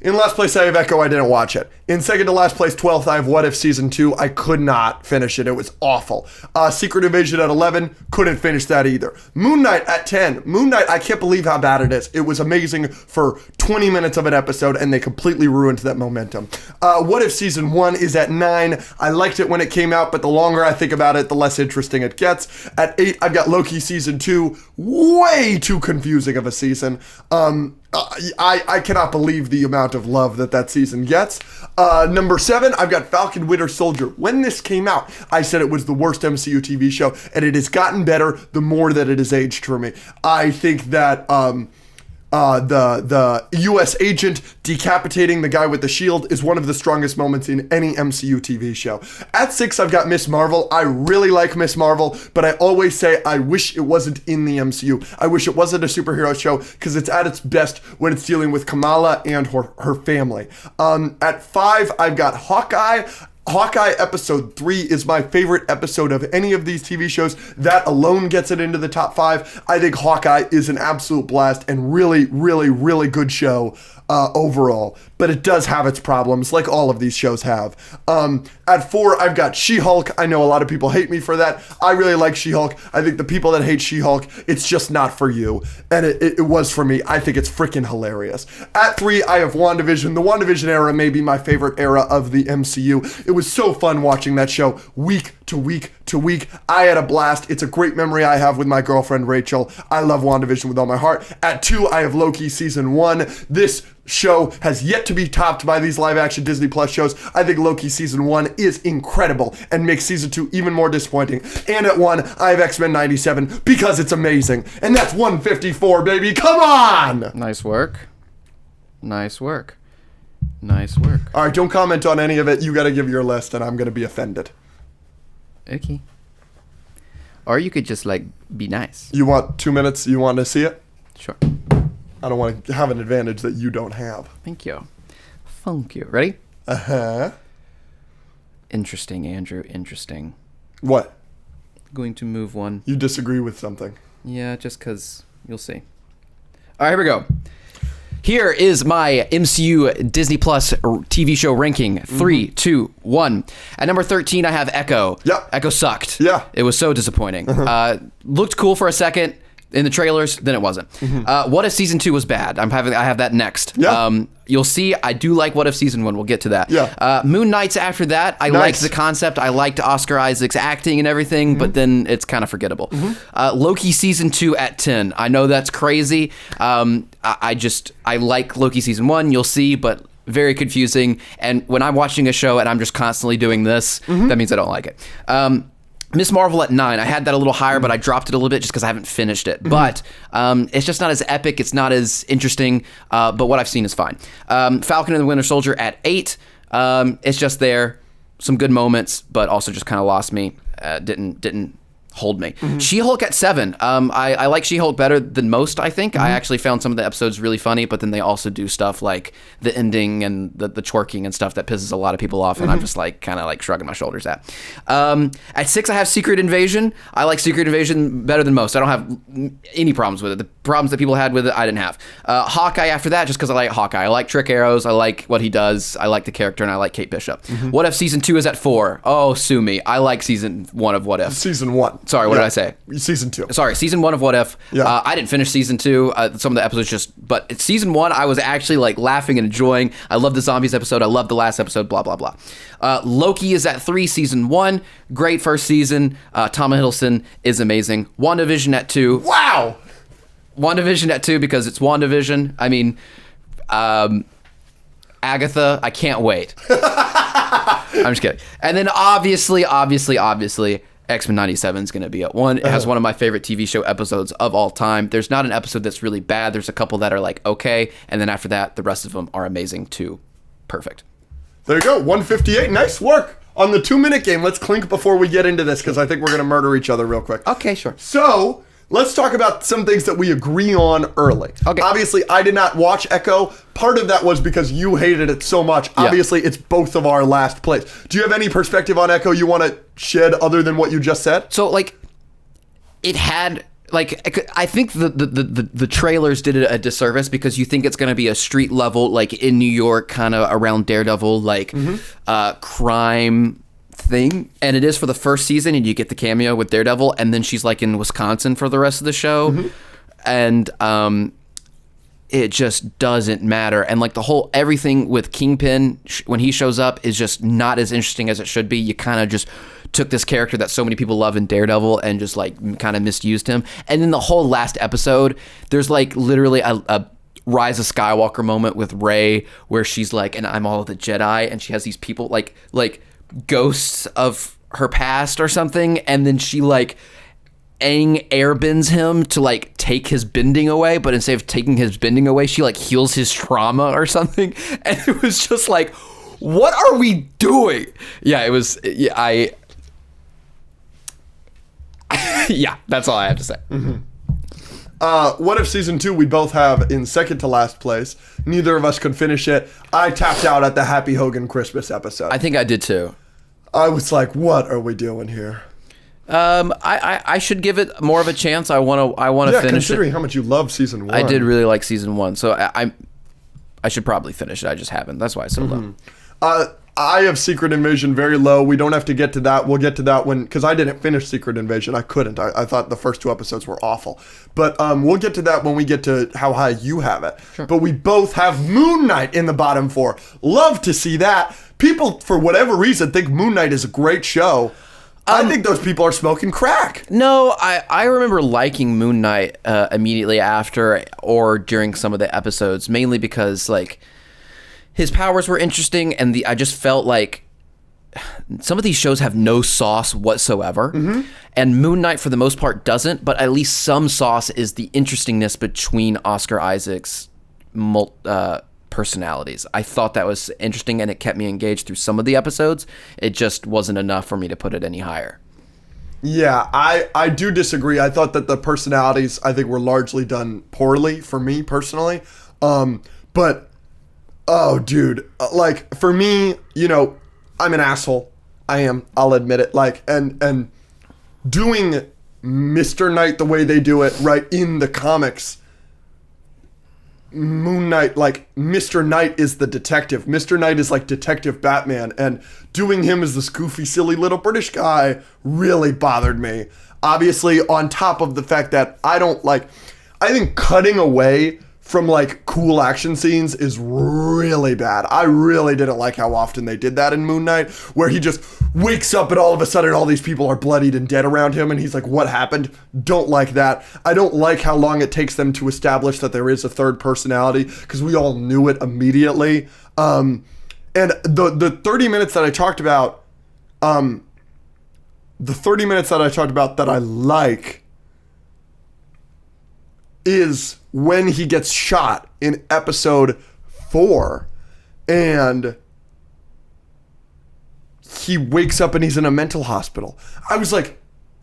In last place, I have Echo. I didn't watch it. In second to last place, 12th, I have What If Season 2. I could not finish it. It was awful. Secret Invasion at 11. Couldn't finish that either. Moon Knight at 10. Moon Knight, I can't believe how bad it is. It was amazing for 20 minutes of an episode, and they completely ruined that momentum. What If Season 1 is at 9. I liked it when it came out, but the longer I think about it, the less interesting it gets. At 8, I've got Loki Season 2. Way too confusing of a season. I cannot believe the amount of love that season gets. Number 7, I've got Falcon Winter Soldier. When this came out, I said it was the worst MCU TV show, and it has gotten better the more that it has aged for me. I think that the U.S. agent decapitating the guy with the shield is one of the strongest moments in any MCU TV show. At 6, I've got Miss Marvel. I really like Miss Marvel, but I always say I wish it wasn't in the MCU. I wish it wasn't a superhero show because it's at its best when it's dealing with Kamala and her family. At 5, I've got Hawkeye. Hawkeye episode 3 is my favorite episode of any of these TV shows. That alone gets it into the top 5. I think Hawkeye is an absolute blast and really, really, really good show overall. But it does have its problems, like all of these shows have. At 4, I've got She-Hulk. I know a lot of people hate me for that. I really like She-Hulk. I think the people that hate She-Hulk, it's just not for you. And it was for me. I think it's freaking hilarious. At 3, I have WandaVision. The WandaVision era may be my favorite era of the MCU. It was so fun watching that show week to week to week. I had a blast. It's a great memory I have with my girlfriend Rachel. I love WandaVision with all my heart. At 2, I have Loki Season 1. This show has yet to be topped by these live action Disney Plus shows. I think Loki Season 1 is incredible and makes Season 2 even more disappointing. And at 1, I have X-Men 97 because it's amazing. And that's 154, baby. Come on! Nice work. Nice work. Nice work. All right, don't comment on any of it. You got to give your list, and I'm going to be offended. Okay. Or you could just, be nice. You want 2 minutes? You want to see it? Sure. I don't want to have an advantage that you don't have. Thank you. Thank you. Ready? Uh-huh. Interesting, Andrew. Interesting. What? Going to move one. You disagree with something. Yeah, just because you'll see. All right, here we go. Here is my MCU Disney Plus TV show ranking. 3, 2, 1. At number 13, I have Echo. Yeah. Echo sucked. Yeah. It was so disappointing. Looked cool for a second in the trailers, then it wasn't. What If Season 2 was bad? I have that next. Yeah. You'll see, I do like What If Season 1. We'll get to that. Yeah. Moon Knight's after that. I liked the concept. I liked Oscar Isaac's acting and everything, but then it's kind of forgettable. Loki Season 2 at 10. I know that's crazy. I like Loki Season 1. You'll see, but very confusing. And when I'm watching a show and I'm just constantly doing this, that means I don't like it. Miss Marvel at 9. I had that a little higher, but I dropped it a little bit just because I haven't finished it. But it's just not as epic. It's not as interesting. But what I've seen is fine. Falcon and the Winter Soldier at 8. It's just there. Some good moments, but also just kind of lost me. Didn't hold me. She-Hulk at 7. I like She-Hulk better than most, I think. I actually found some of the episodes really funny, but then they also do stuff like the ending and the twerking and stuff that pisses a lot of people off, and I'm just like kind of like shrugging my shoulders at. At 6, I have Secret Invasion. I like Secret Invasion better than most. I don't have any problems with it. The problems that people had with it, I didn't have. Hawkeye after that, just because I like Hawkeye. I like Trick Arrows. I like what he does. I like the character, and I like Kate Bishop. What If Season 2 is at 4. Oh, sue me. I like Season 1 of What If. Season 1. Sorry, what did I say? Season 2. Sorry, Season 1 of What If. Yeah. I didn't finish Season 2. Some of the episodes but it's Season 1, I was actually like laughing and enjoying. I love the zombies episode. I love the last episode, blah, blah, blah. Loki is at 3, Season 1. Great first season. Tom Hiddleston is amazing. WandaVision at 2. Wow! WandaVision at 2 because it's WandaVision. I mean, Agatha, I can't wait. I'm just kidding. And then obviously, X-Men 97 is going to be at 1. It has one of my favorite TV show episodes of all time. There's not an episode that's really bad. There's a couple that are like, okay. And then after that, the rest of them are amazing too. Perfect. There you go. 158. Nice work on the 2-minute game. Let's clink before we get into this because I think we're going to murder each other real quick. Okay, sure. So let's talk about some things that we agree on early. Okay. Obviously, I did not watch Echo. Part of that was because you hated it so much. Yeah. Obviously, it's both of our last plays. Do you have any perspective on Echo you want to shed other than what you just said? So, like, it had... Like, I think the trailers did it a disservice because you think it's going to be a street level, like, in New York, kind of around Daredevil, like, crime thing. And it is for the first season, and you get the cameo with Daredevil, and then she's, like, in Wisconsin for the rest of the show. And it just doesn't matter. And, like, everything with Kingpin, when he shows up, is just not as interesting as it should be. You kind of just took this character that so many people love in Daredevil and just like kind of misused him. And then the whole last episode, there's like literally a Rise of Skywalker moment with Rey where she's like, and I'm all the Jedi, and she has these people like ghosts of her past or something, and then she like airbends him to like take his bending away, but instead of taking his bending away, she like heals his trauma or something. And it was just like, what are we doing? Yeah, it was. Yeah, that's all I have to say. What If Season 2 we both have in second to last place. Neither of us could finish it. I tapped out at the Happy Hogan Christmas episode. I think I did too. I was like, what are we doing here? I should give it more of a chance. I want to finish considering it. how much you love Season 1. I did really like Season 1, so I should probably finish it. I just haven't. That's why it's so low. I have Secret Invasion very low. We don't have to get to that. We'll get to that because I didn't finish Secret Invasion. I couldn't. I thought the first 2 episodes were awful. But we'll get to that when we get to how high you have it. Sure. But we both have Moon Knight in the bottom 4. Love to see that. People, for whatever reason, think Moon Knight is a great show. I think those people are smoking crack. No, I remember liking Moon Knight immediately after or during some of the episodes, mainly because like his powers were interesting, and I just felt like some of these shows have no sauce whatsoever, and Moon Knight for the most part doesn't, but at least some sauce is the interestingness between Oscar Isaac's personalities. I thought that was interesting, and it kept me engaged through some of the episodes. It just wasn't enough for me to put it any higher. Yeah, I do disagree. I thought that the personalities, I think, were largely done poorly for me personally. But oh, dude, like for me, you know, I'm an asshole. I am. I'll admit it. Like, and doing Mr. Knight the way they do it, right, in the comics, Moon Knight, like Mr. Knight is the detective. Mr. Knight is like Detective Batman, and doing him as this goofy, silly little British guy really bothered me. Obviously, on top of the fact that I think cutting away from like cool action scenes is really bad. I really didn't like how often they did that in Moon Knight, where he just wakes up and all of a sudden all these people are bloodied and dead around him, and he's like, what happened? Don't like that. I don't like how long it takes them to establish that there is a third personality, because we all knew it immediately. And the 30 minutes that I talked about, that I like is when he gets shot in episode 4 and he wakes up and he's in a mental hospital. I was like,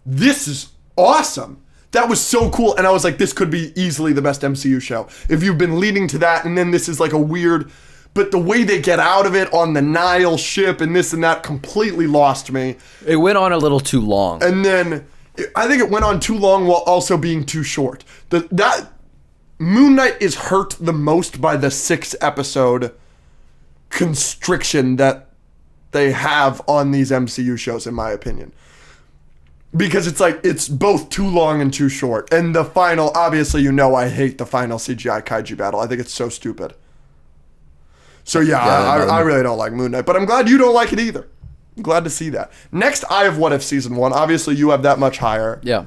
this is awesome. That was so cool. And I was like, this could be easily the best MCU show. If you've been leading to that, and then this is like a weird, but the way they get out of it on the Nile ship and this and that completely lost me. It went on a little too long. And then I think it went on too long while also being too short. That Moon Knight is hurt the most by the 6-episode constriction that they have on these MCU shows, in my opinion. Because it's like, it's both too long and too short. And the final, obviously, I hate the final CGI kaiju battle. I think it's so stupid. So yeah, I really don't like Moon Knight. But I'm glad you don't like it either. I'm glad to see that. Next, I have What If Season 1. Obviously, you have that much higher. Yeah.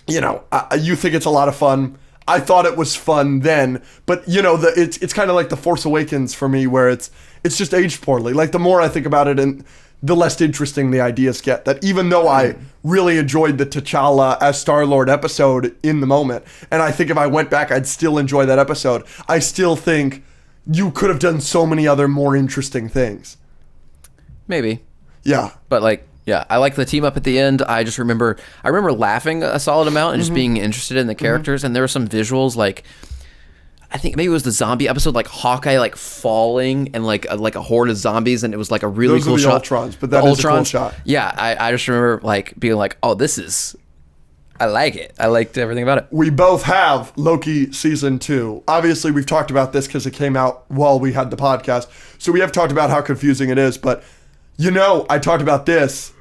You think it's a lot of fun. I thought it was fun then. But, it's kind of like The Force Awakens for me, where it's just aged poorly. Like, the more I think about it, and the less interesting the ideas get. That even though I really enjoyed the T'Challa as Star-Lord episode in the moment, and I think if I went back, I'd still enjoy that episode, I still think you could have done so many other more interesting things. Maybe. Yeah. But I like the team up at the end. I remember laughing a solid amount and just being interested in the characters. And there were some visuals, like, I think maybe it was the zombie episode, like Hawkeye like falling and like a horde of zombies, and it was like a really Those cool are the shot. Ultrons, but that is a cool shot. Yeah, I just remember like being like, oh, I like it. I liked everything about it. We both have Loki Season 2. Obviously, we've talked about this because it came out while we had the podcast. So we have talked about how confusing it is. But, I talked about this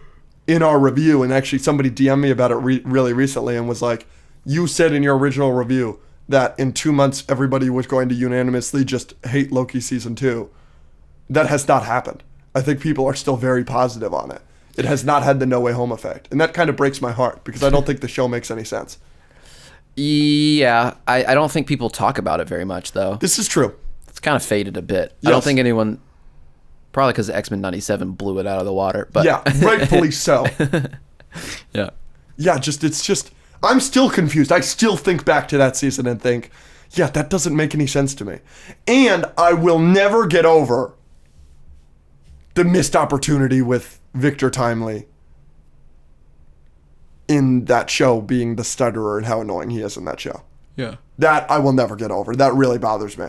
in our review, and actually somebody DM'd me about it really recently and was like, you said in your original review that in 2 months everybody was going to unanimously just hate Loki Season 2. That has not happened. I think people are still very positive on it. It has not had the No Way Home effect. And that kind of breaks my heart because I don't think the show makes any sense. Yeah, I don't think people talk about it very much, though. This is true. It's kind of faded a bit. Yes. I don't think anyone, probably because X-Men 97 blew it out of the water. But yeah, rightfully so. Yeah. Yeah, I'm still confused. I still think back to that season and think, yeah, that doesn't make any sense to me. And I will never get over the missed opportunity with Victor Timely in that show being the stutterer and how annoying he is in that show. Yeah. That I will never get over. That really bothers me.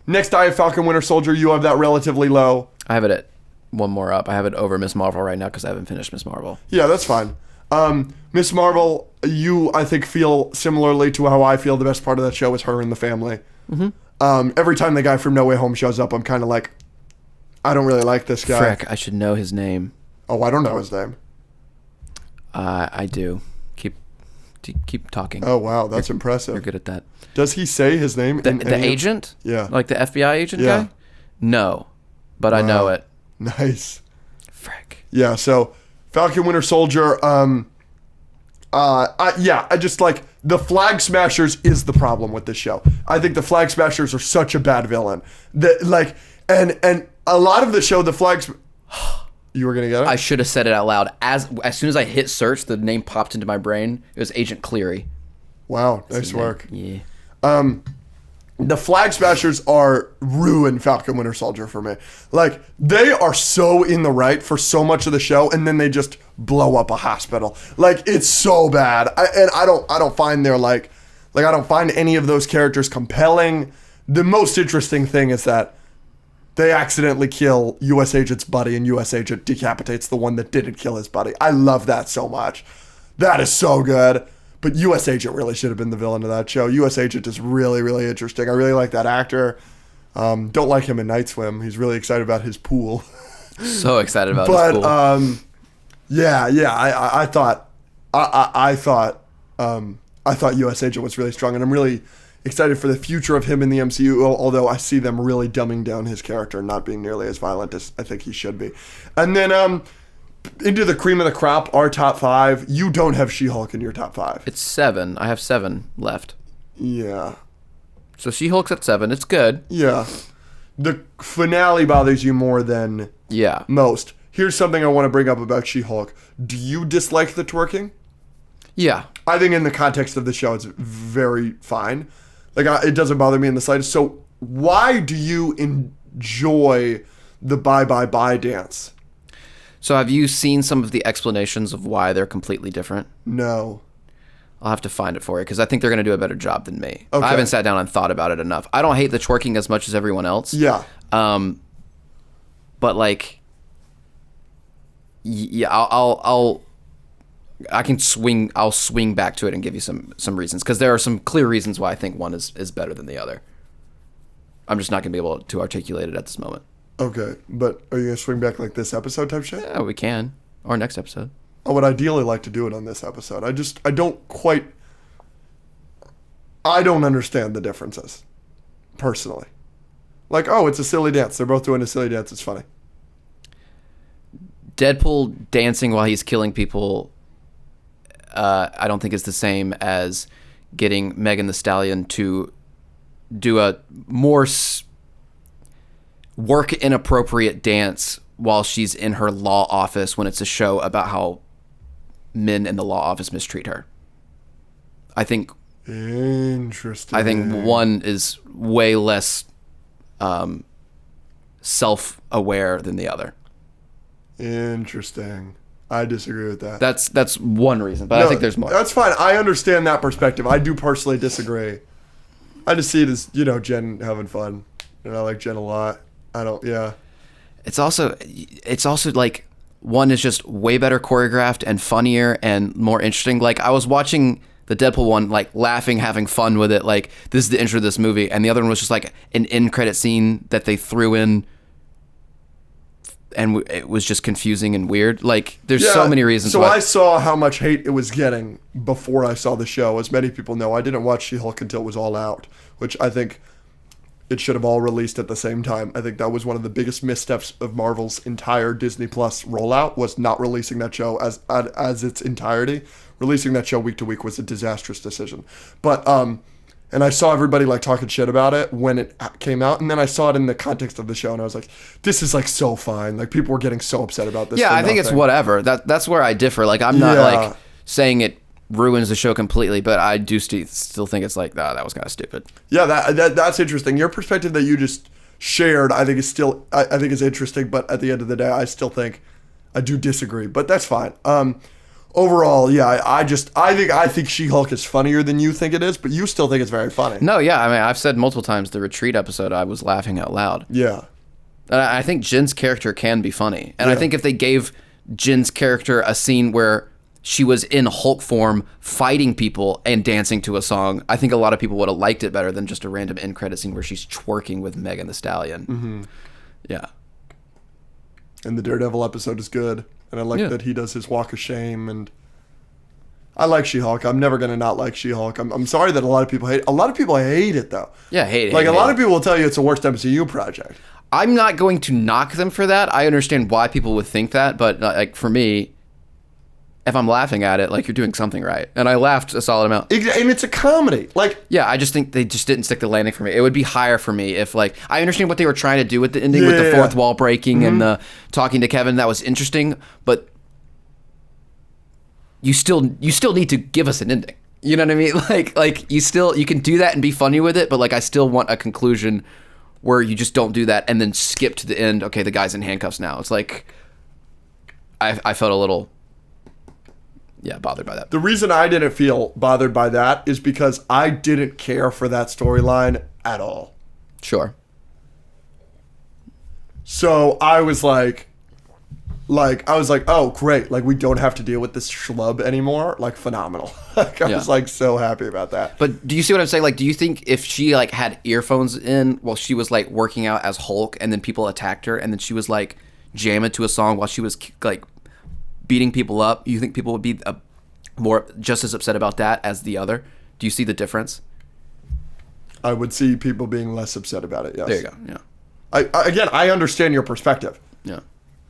Next, I have Falcon Winter Soldier. You have that relatively low. I have it at one more up. I have it over Miss Marvel right now because I haven't finished Miss Marvel. Yeah, that's fine. Miss Marvel, you, I think, feel similarly to how I feel. The best part of that show is her and the family. Mm-hmm. Every time the guy from No Way Home shows up, I'm kind of like, I don't really like this guy. Frick, I should know his name. Oh, I don't know his name. I do. Keep talking. Oh, wow, that's impressive. You're good at that. Does he say his name? The agent? Yeah. Like the FBI agent guy? No, but I know it. Nice. Frick. Yeah, so Falcon Winter Soldier, I just like, the Flag Smashers is the problem with this show. I think the Flag Smashers are such a bad villain. And a lot of the show, the Flags... You were going to get it? I should have said it out loud. As soon as I hit search, the name popped into my brain. It was Agent Cleary. Wow, nice work. Yeah. The Flag Smashers are ruined Falcon Winter Soldier for me. Like, they are so in the right for so much of the show, and then they just blow up a hospital. Like, it's so bad. I don't find they're I don't find any of those characters compelling. The most interesting thing is that they accidentally kill U.S. Agent's buddy, and U.S. Agent decapitates the one that didn't kill his buddy. I love that so much. That is so good. But U.S. Agent really should have been the villain of that show. U.S. Agent is really, really interesting. I really like that actor. Don't like him in Night Swim. He's really excited about his pool. So excited about his pool. But I thought U.S. Agent was really strong, and I'm really excited for the future of him in the MCU, although I see them really dumbing down his character and not being nearly as violent as I think he should be. And then into the cream of the crop, our top 5. You don't have She-Hulk in your top 5. It's 7. I have 7 left. Yeah. So She-Hulk's at 7. It's good. Yeah. The finale bothers you more than most. Here's something I want to bring up about She-Hulk. Do you dislike the twerking? Yeah. I think in the context of the show, it's very fine. It doesn't bother me in the slightest. So why do you enjoy the bye-bye-bye dance? So have you seen some of the explanations of why they're completely different? No. I'll have to find it for you because I think they're going to do a better job than me. Okay. I haven't sat down and thought about it enough. I don't hate the twerking as much as everyone else. Yeah. But like, yeah, I'll swing back to it and give you some reasons because there are some clear reasons why I think one is better than the other. I'm just not going to be able to articulate it at this moment. Okay, but are you going to swing back like this episode type shit? Yeah, we can. Or next episode. I would ideally like to do it on this episode. I don't understand the differences, personally. Like, oh, it's a silly dance. They're both doing a silly dance. It's funny. Deadpool dancing while he's killing people, I don't think is the same as getting Megan Thee Stallion to do a more work inappropriate dance while she's in her law office when it's a show about how men in the law office mistreat her. I think Interesting. I think one is way less self-aware than the other. Interesting. I disagree with that. That's one reason, but I think there's more. That's fine. I understand that perspective. I do personally disagree. I just see it as, Jen having fun. And I like Jen a lot. Yeah. It's also like one is just way better choreographed and funnier and more interesting. Like I was watching the Deadpool one, like laughing, having fun with it. Like this is the intro to this movie, and the other one was just like an end credit scene that they threw in, and it was just confusing and weird. Like there's so many reasons. So I saw how much hate it was getting before I saw the show. As many people know, I didn't watch She-Hulk until it was all out, which I think it should have all released at the same time. I think that was one of the biggest missteps of Marvel's entire Disney Plus rollout, was not releasing that show as its entirety. Releasing that show week to week was a disastrous decision. But and I saw everybody like talking shit about it when it came out, and then I saw it in the context of the show, and I was like, this is like so fine. Like people were getting so upset about this. Yeah, I think it's whatever. That's where I differ. Like I'm not like saying it ruins the show completely, but I do still think it's like, that was kind of stupid. Yeah, that's interesting. Your perspective that you just shared, I think is still, I think is interesting, but at the end of the day, I still think I do disagree, but that's fine. Overall, yeah, I think She-Hulk is funnier than you think it is, but you still think it's very funny. No, yeah, I mean, I've said multiple times the Retreat episode, I was laughing out loud. Yeah. I think Jin's character can be funny, and I think if they gave Jin's character a scene where she was in Hulk form fighting people and dancing to a song, I think a lot of people would have liked it better than just a random end credit scene where she's twerking with Megan Thee Stallion. Mm-hmm. Yeah. And the Daredevil episode is good. And I like that he does his walk of shame. And I like She-Hulk. I'm never going to not like She-Hulk. I'm sorry that a lot of people hate it. A lot of people hate it, though. Yeah, hate it. Like, a lot of people will tell you it's the worst MCU project. I'm not going to knock them for that. I understand why people would think that. But, like, for me, if I'm laughing at it, like, you're doing something right. And I laughed a solid amount. And it's a comedy. Like, yeah, I just think they just didn't stick the landing for me. It would be higher for me if, like, I understand what they were trying to do with the ending, with the fourth wall breaking and the talking to Kevin. That was interesting, but you still need to give us an ending. You know what I mean? Like you can do that and be funny with it, but like I still want a conclusion where you just don't do that and then skip to the end. Okay, the guy's in handcuffs now. It's like I felt a little bothered by that. The reason I didn't feel bothered by that is because I didn't care for that storyline at all. Sure. So I was like, oh, great. Like, we don't have to deal with this schlub anymore. Like, phenomenal. Like, I was, like, so happy about that. But do you see what I'm saying? Like, do you think if she, like, had earphones in while she was, like, working out as Hulk and then people attacked her and then she was, like, jamming to a song while she was, like, beating people up, you think people would be more just as upset about that as the other? Do you see the difference? I would see people being less upset about it, yes. There you go, yeah. I understand your perspective. Yeah.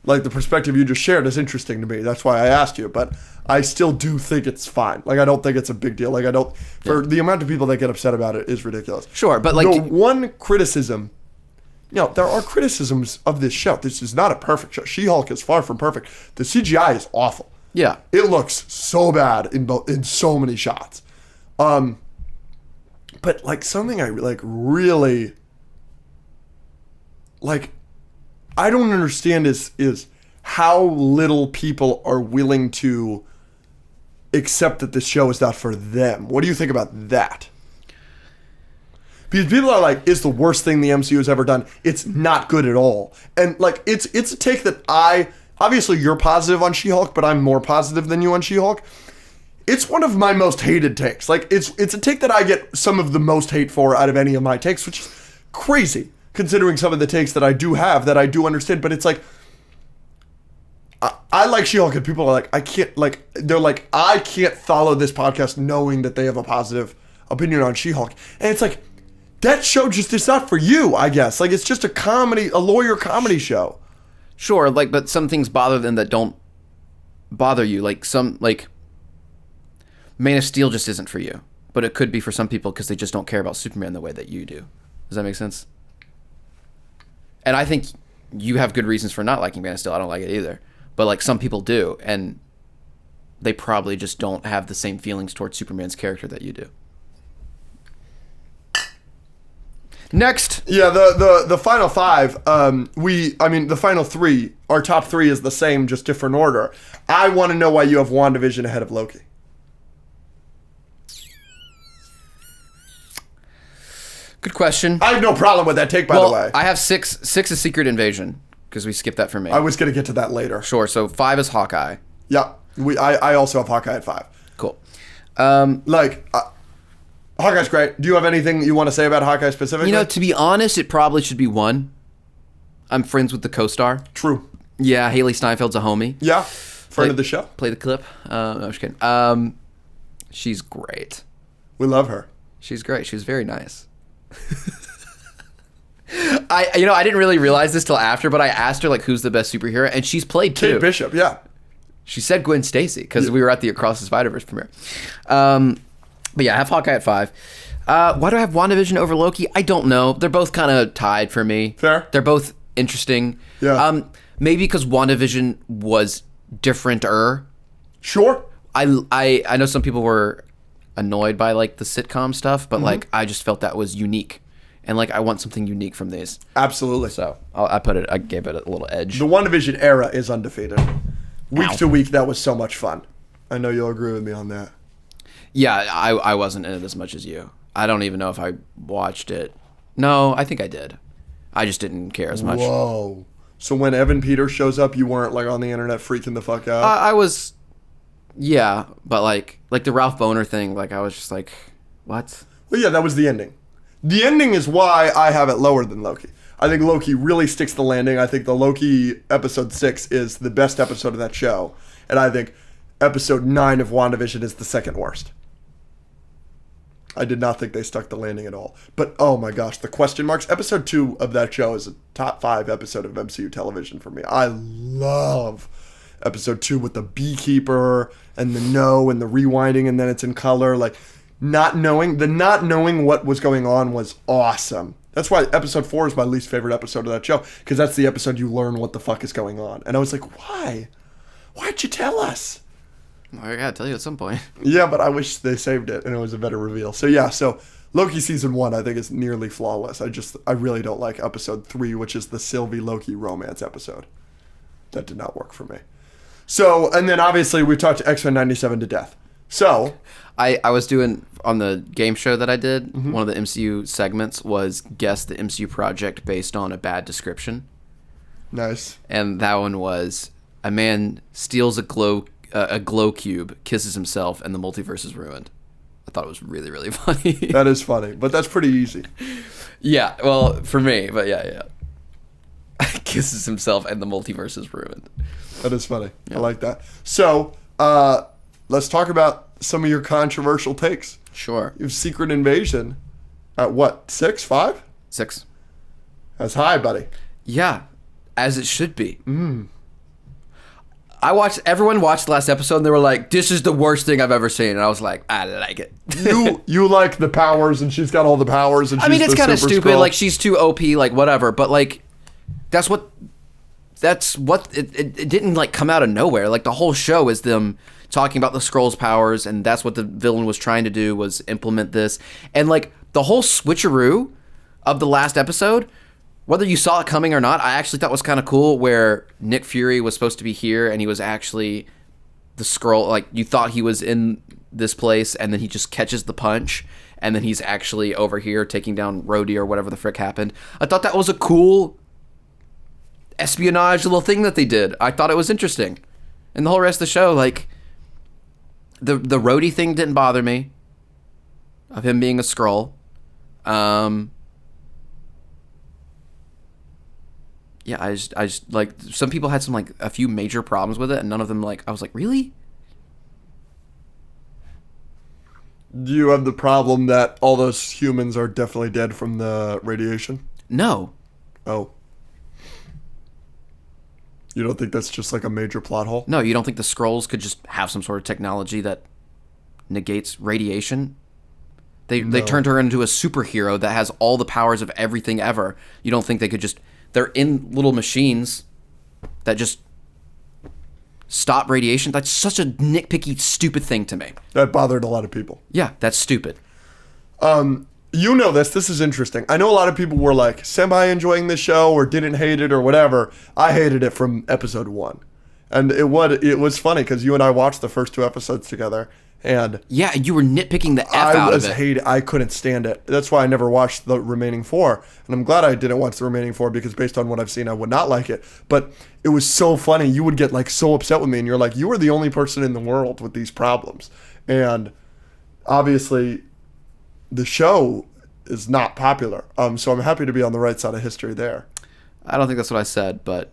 Like, the perspective you just shared is interesting to me. That's why I asked you. But I still do think it's fine. Like, I don't think it's a big deal. Like, the amount of people that get upset about it is ridiculous. Sure, but like... The one criticism... there are criticisms of this show. This is not a perfect show. She-Hulk is far from perfect. The CGI is awful. Yeah. It looks so bad in so many shots. But, like, something I, like, really... Like... I don't understand is how little people are willing to accept that this show is not for them. What do you think about that? Because people are like, it's the worst thing the MCU has ever done. It's not good at all. And like, it's a take that obviously you're positive on She-Hulk, but I'm more positive than you on She-Hulk. It's one of my most hated takes. Like, it's a take that I get some of the most hate for out of any of my takes, which is crazy, considering some of the takes that I do have that I do understand. But it's like, I like She-Hulk, and people are like, I can't follow this podcast knowing that they have a positive opinion on She-Hulk. And it's like, that show just is not for you, I guess. Like, it's just a lawyer comedy show. Sure, like, but some things bother them that don't bother you. Like, Man of Steel just isn't for you. But it could be for some people because they just don't care about Superman the way that you do. Does that make sense? And I think you have good reasons for not liking Man of Steel. I don't like it either. But, like, some people do, and they probably just don't have the same feelings towards Superman's character that you do. Next. Yeah, the final five, the final three, our top three is the same, just different order. I want to know why you have WandaVision ahead of Loki. Good question. I have no problem with that take, by the way. I have six is Secret Invasion, because we skipped that for me. I was going to get to that later. Sure, so 5 is Hawkeye. Yeah, I also have Hawkeye at 5. Cool. Hawkeye's great. Do you have anything you want to say about Hawkeye specifically? To be honest, it probably should be 1. I'm friends with the co-star. True. Yeah, Haley Steinfeld's a homie. Yeah, friend of the show. Play the clip. No, I'm just kidding. She's great. We love her. She's great. She's very nice. I didn't really realize this till after, but I asked her, like, who's the best superhero, and she's played too. Kate Bishop, yeah. She said Gwen Stacy, because we were at the Across the Spider-Verse premiere. But yeah, I have Hawkeye at 5. Why do I have WandaVision over Loki? I don't know. They're both kind of tied for me. Fair. They're both interesting. Yeah. Maybe because WandaVision was different-er. Sure. I know some people were annoyed by, like, the sitcom stuff, but like, I just felt that was unique, and like, I want something unique from these. Absolutely. So I gave it a little edge. The WandaVision era is undefeated. Week to week, that was so much fun. I know you'll agree with me on that. Yeah, I wasn't in it as much as you. I don't even know if I watched it. No, I think I did. I just didn't care as much. Whoa. So when Evan Peters shows up, you weren't like on the internet freaking the fuck out? I was. Yeah, but like the Ralph Boner thing, like, I was just like, what? Well, yeah, that was the ending. The ending is why I have it lower than Loki. I think Loki really sticks the landing. I think the Loki episode 6 is the best episode of that show. And I think episode 9 of WandaVision is the second worst. I did not think they stuck the landing at all. But, oh my gosh, the question marks. Episode 2 of that show is a top 5 episode of MCU television for me. I love episode 2 with the beekeeper and the and the rewinding, and then it's in color. Like, not knowing what was going on was awesome. That's why episode 4 is my least favorite episode of that show, because that's the episode you learn what the fuck is going on. And I was like, why? Why'd you tell us? I gotta tell you at some point. Yeah, but I wish they saved it and it was a better reveal. So yeah, Loki season 1 I think is nearly flawless. I really don't like episode 3, which is the Sylvie Loki romance episode. That did not work for me. So, and then obviously we talked X-Men 97 to death. So I was doing, on the game show that I did, one of the MCU segments was guess the MCU project based on a bad description. Nice. And that one was, a man steals a glow cube, kisses himself, and the multiverse is ruined. I thought it was really, really funny. That is funny, but that's pretty easy. Yeah, well, for me, but yeah. Kisses himself and the multiverse is ruined. That is funny. Yeah. I like that. So, let's talk about some of your controversial takes. Sure. You have Secret Invasion at what, 6, 5? 6. That's high, buddy. Yeah, as it should be. Everyone watched the last episode and they were like, this is the worst thing I've ever seen. And I was like, I like it. You like the powers, and she's got all the powers, and she's it's kind of stupid. Skrull. Like, she's too OP, like, whatever. But, like, that's what it didn't, like, come out of nowhere. Like, the whole show is them talking about the Skrulls' powers, and that's what the villain was trying to do, was implement this. And, like, the whole switcheroo of the last episode whether you saw it coming or not, I actually thought was kind of cool where Nick Fury was supposed to be here and he was actually the Skrull. Like, you thought he was in this place and then he just catches the punch and then he's actually over here taking down Rhodey or whatever the frick happened. I thought that was a cool espionage little thing that they did. I thought it was interesting. And the whole rest of the show, like, the Rhodey thing didn't bother me, of him being a Skrull. Yeah, I just like, some people had some, like, a few major problems with it, and none of them, like, I was like, really? Do you have the problem that all those humans are definitely dead from the radiation? No. Oh. You don't think that's just like a major plot hole? No, you don't think the Skrulls could just have some sort of technology that negates radiation? They turned her into a superhero that has all the powers of everything ever. You don't think they could just... They're in little machines that just stop radiation? That's such a nitpicky, stupid thing to me. That bothered a lot of people. Yeah, that's stupid. You know this. This is interesting. I know a lot of people were like semi-enjoying the show or didn't hate it or whatever. I hated it from episode 1. And it was funny because you and I watched the first 2 episodes together. And yeah, you were nitpicking the F out of it. I couldn't stand it. That's why I never watched the remaining 4. And I'm glad I didn't watch the remaining 4 because based on what I've seen, I would not like it. But it was so funny. You would get like so upset with me and you're like, you are the only person in the world with these problems. And obviously the show is not popular. So I'm happy to be on the right side of history there. I don't think that's what I said, but...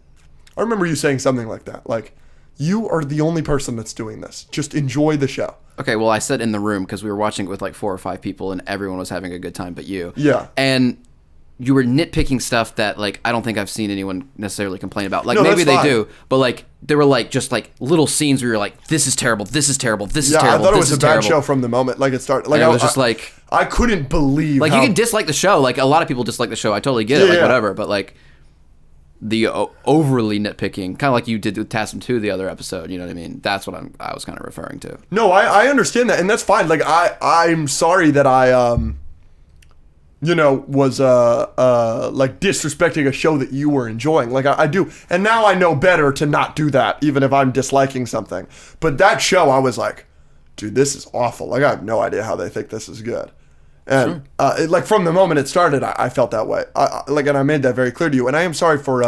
I remember you saying something like that. Like, you are the only person that's doing this. Just enjoy the show. Okay, well, I said in the room because we were watching it with like 4 or 5 people and everyone was having a good time but you. Yeah. And you were nitpicking stuff that, like, I don't think I've seen anyone necessarily complain about. Like, No, maybe that's they fine. do, but, like, there were, like, just, like, little scenes where you're like, this is terrible, this is terrible, this is Yeah, terrible, I thought it this was is a bad terrible. show from the moment. Like, it started. Like, And it was just like... I couldn't believe Like, how... you can dislike the show. Like, a lot of people dislike the show. I totally get it, like, Yeah. whatever. But, like, the overly nitpicking, kind of like you did with TASM 2 the other episode, you know what I mean? That's what I was kind of referring to. No, I understand that, and that's fine. Like, I'm sorry that I, was, like, disrespecting a show that you were enjoying. Like, I do. And now I know better to not do that, even if I'm disliking something. But that show, I was like, dude, this is awful. Like, I have no idea how they think this is good. And, like, from the moment it started, I felt that way. And I made that very clear to you. And I am sorry for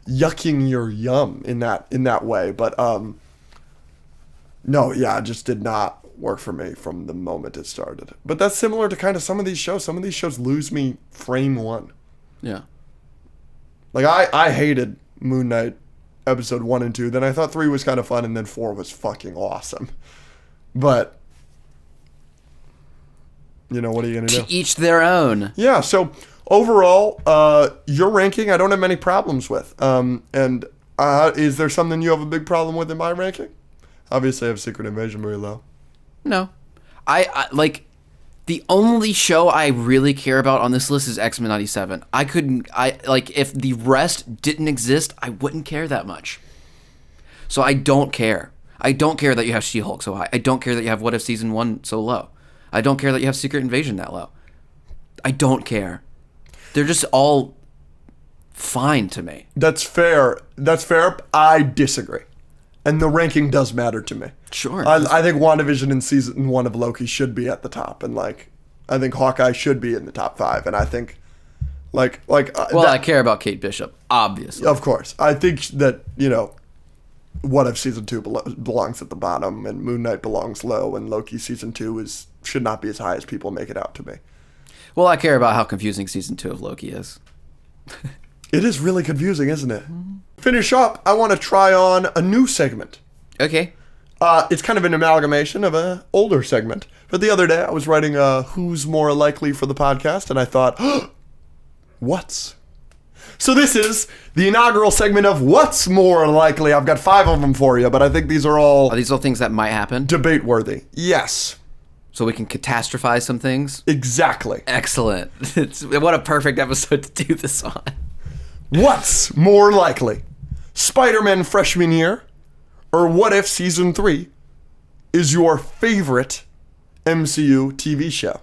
yucking your yum in that way. But, no, yeah, it just did not work for me from the moment it started. But that's similar to kind of some of these shows. Some of these shows lose me frame 1. Yeah. Like, I hated Moon Knight episode 1 and 2. Then I thought 3 was kind of fun, and then 4 was fucking awesome. But... you know, what are you going to do? To each their own. Yeah, so overall, your ranking I don't have many problems with. And is there something you have a big problem with in my ranking? Obviously, I have Secret Invasion very low. No. I like, the only show I really care about on this list is X-Men 97. If the rest didn't exist, I wouldn't care that much. So I don't care. I don't care that you have She-Hulk so high. I don't care that you have What If Season 1 so low. I don't care that you have Secret Invasion that low. I don't care. They're just all fine to me. That's fair. I disagree. And the ranking does matter to me. Sure. I think WandaVision and Season 1 of Loki should be at the top. And, like, I think Hawkeye should be in the top 5. And I think, I care about Kate Bishop, obviously. Of course. I think that, What If Season 2 belongs at the bottom, and Moon Knight belongs low, and Loki Season 2 should not be as high as people make it out to be. Well, I care about how confusing Season 2 of Loki is. It is really confusing, isn't it? Finish up, I want to try on a new segment. Okay. It's kind of an amalgamation of an older segment. But the other day, I was writing Who's More Likely for the podcast, and I thought, what's? So this is the inaugural segment of What's More Likely. I've got 5 of them for you, but I think these are all... Are these all things that might happen? Debate-worthy. Yes. So we can catastrophize some things? Exactly. Excellent. What a perfect episode to do this on. What's more likely? Spider-Man freshman year, or What If Season 3 is your favorite MCU TV show?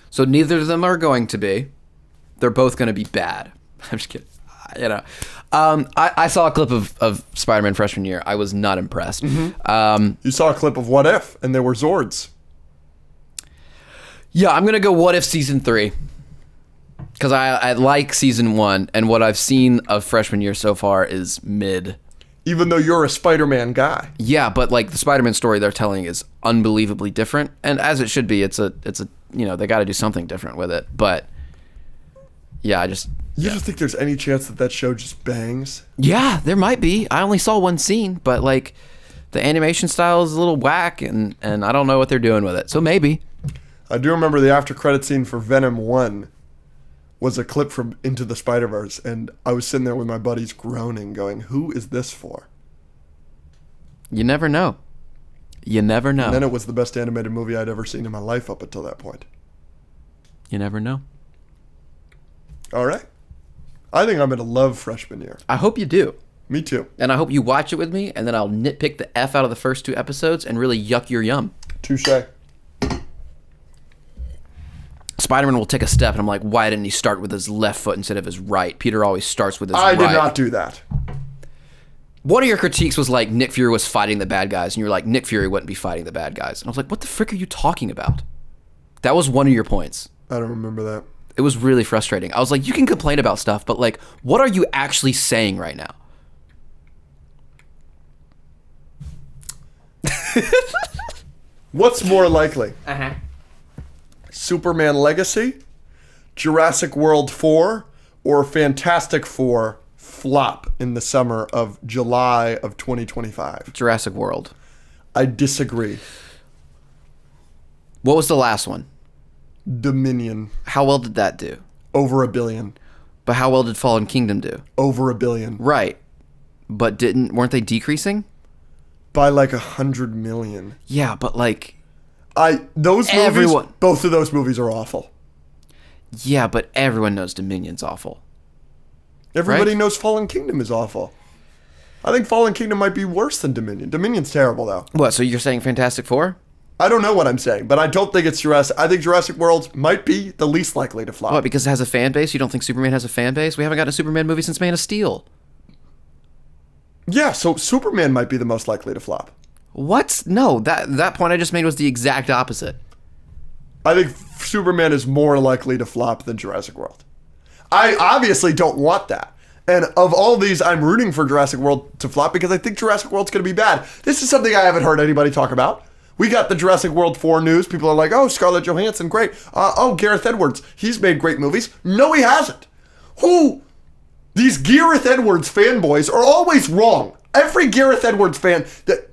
So neither of them are going to be. They're both going to be bad. I'm just kidding. You know, I saw a clip of Spider-Man freshman year. I was not impressed. You saw a clip of What If, and there were Zords. Yeah, I'm gonna go What If season 3 because I like season 1, and what I've seen of freshman year so far is mid. Even though you're a Spider-Man guy. Yeah, but like the Spider-Man story they're telling is unbelievably different, and as it should be. It's a they got to do something different with it. But yeah, I just You don't think there's any chance that show just bangs? yeah, there might be. I only saw one scene, but like the animation style is a little whack, and I don't know what they're doing with it. So maybe. I do remember the after credit scene for Venom 1 was a clip from Into the Spider-Verse, and I was sitting there with my buddies groaning, going, who is this for? You never know. You never know. And then it was the best animated movie I'd ever seen in my life up until that point. You never know. All right. I think I'm going to love freshman year. I hope you do. Me too. And I hope you watch it with me, and then I'll nitpick the F out of the first 2 episodes and really yuck your yum. Touche. Spider-Man will take a step, and I'm like, why didn't he start with his left foot instead of his right? Peter always starts with his right. I did not do that. One of your critiques was like Nick Fury was fighting the bad guys, and you were like, Nick Fury wouldn't be fighting the bad guys. And I was like, what the frick are you talking about? That was one of your points. I don't remember that. It was really frustrating. I was like, you can complain about stuff, but like, what are you actually saying right now? What's more likely? Uh-huh. Superman Legacy, Jurassic World 4, or Fantastic Four flop in the summer of July of 2025? Jurassic World. I disagree. What was the last one? Dominion. How well did that do? Over $1 billion. But how well did Fallen Kingdom do? Over $1 billion. Right. But weren't they decreasing? By like 100 million. Yeah, but like... Those movies, both of those movies are awful. Yeah, but everyone knows Dominion's awful. Everybody right? knows Fallen Kingdom is awful. I think Fallen Kingdom might be worse than Dominion. Dominion's terrible, though. What, so you're saying Fantastic Four? I don't know what I'm saying, but I don't think it's Jurassic. I think Jurassic World might be the least likely to flop. What, because it has a fan base? You don't think Superman has a fan base? We haven't gotten a Superman movie since Man of Steel. Yeah, so Superman might be the most likely to flop. What? No, that point I just made was the exact opposite. I think Superman is more likely to flop than Jurassic World. I obviously don't want that. And of all these, I'm rooting for Jurassic World to flop because I think Jurassic World's going to be bad. This is something I haven't heard anybody talk about. We got the Jurassic World 4 news. People are like, oh, Scarlett Johansson, great. Gareth Edwards, he's made great movies. No, he hasn't. These Gareth Edwards fanboys are always wrong. Every Gareth Edwards fan,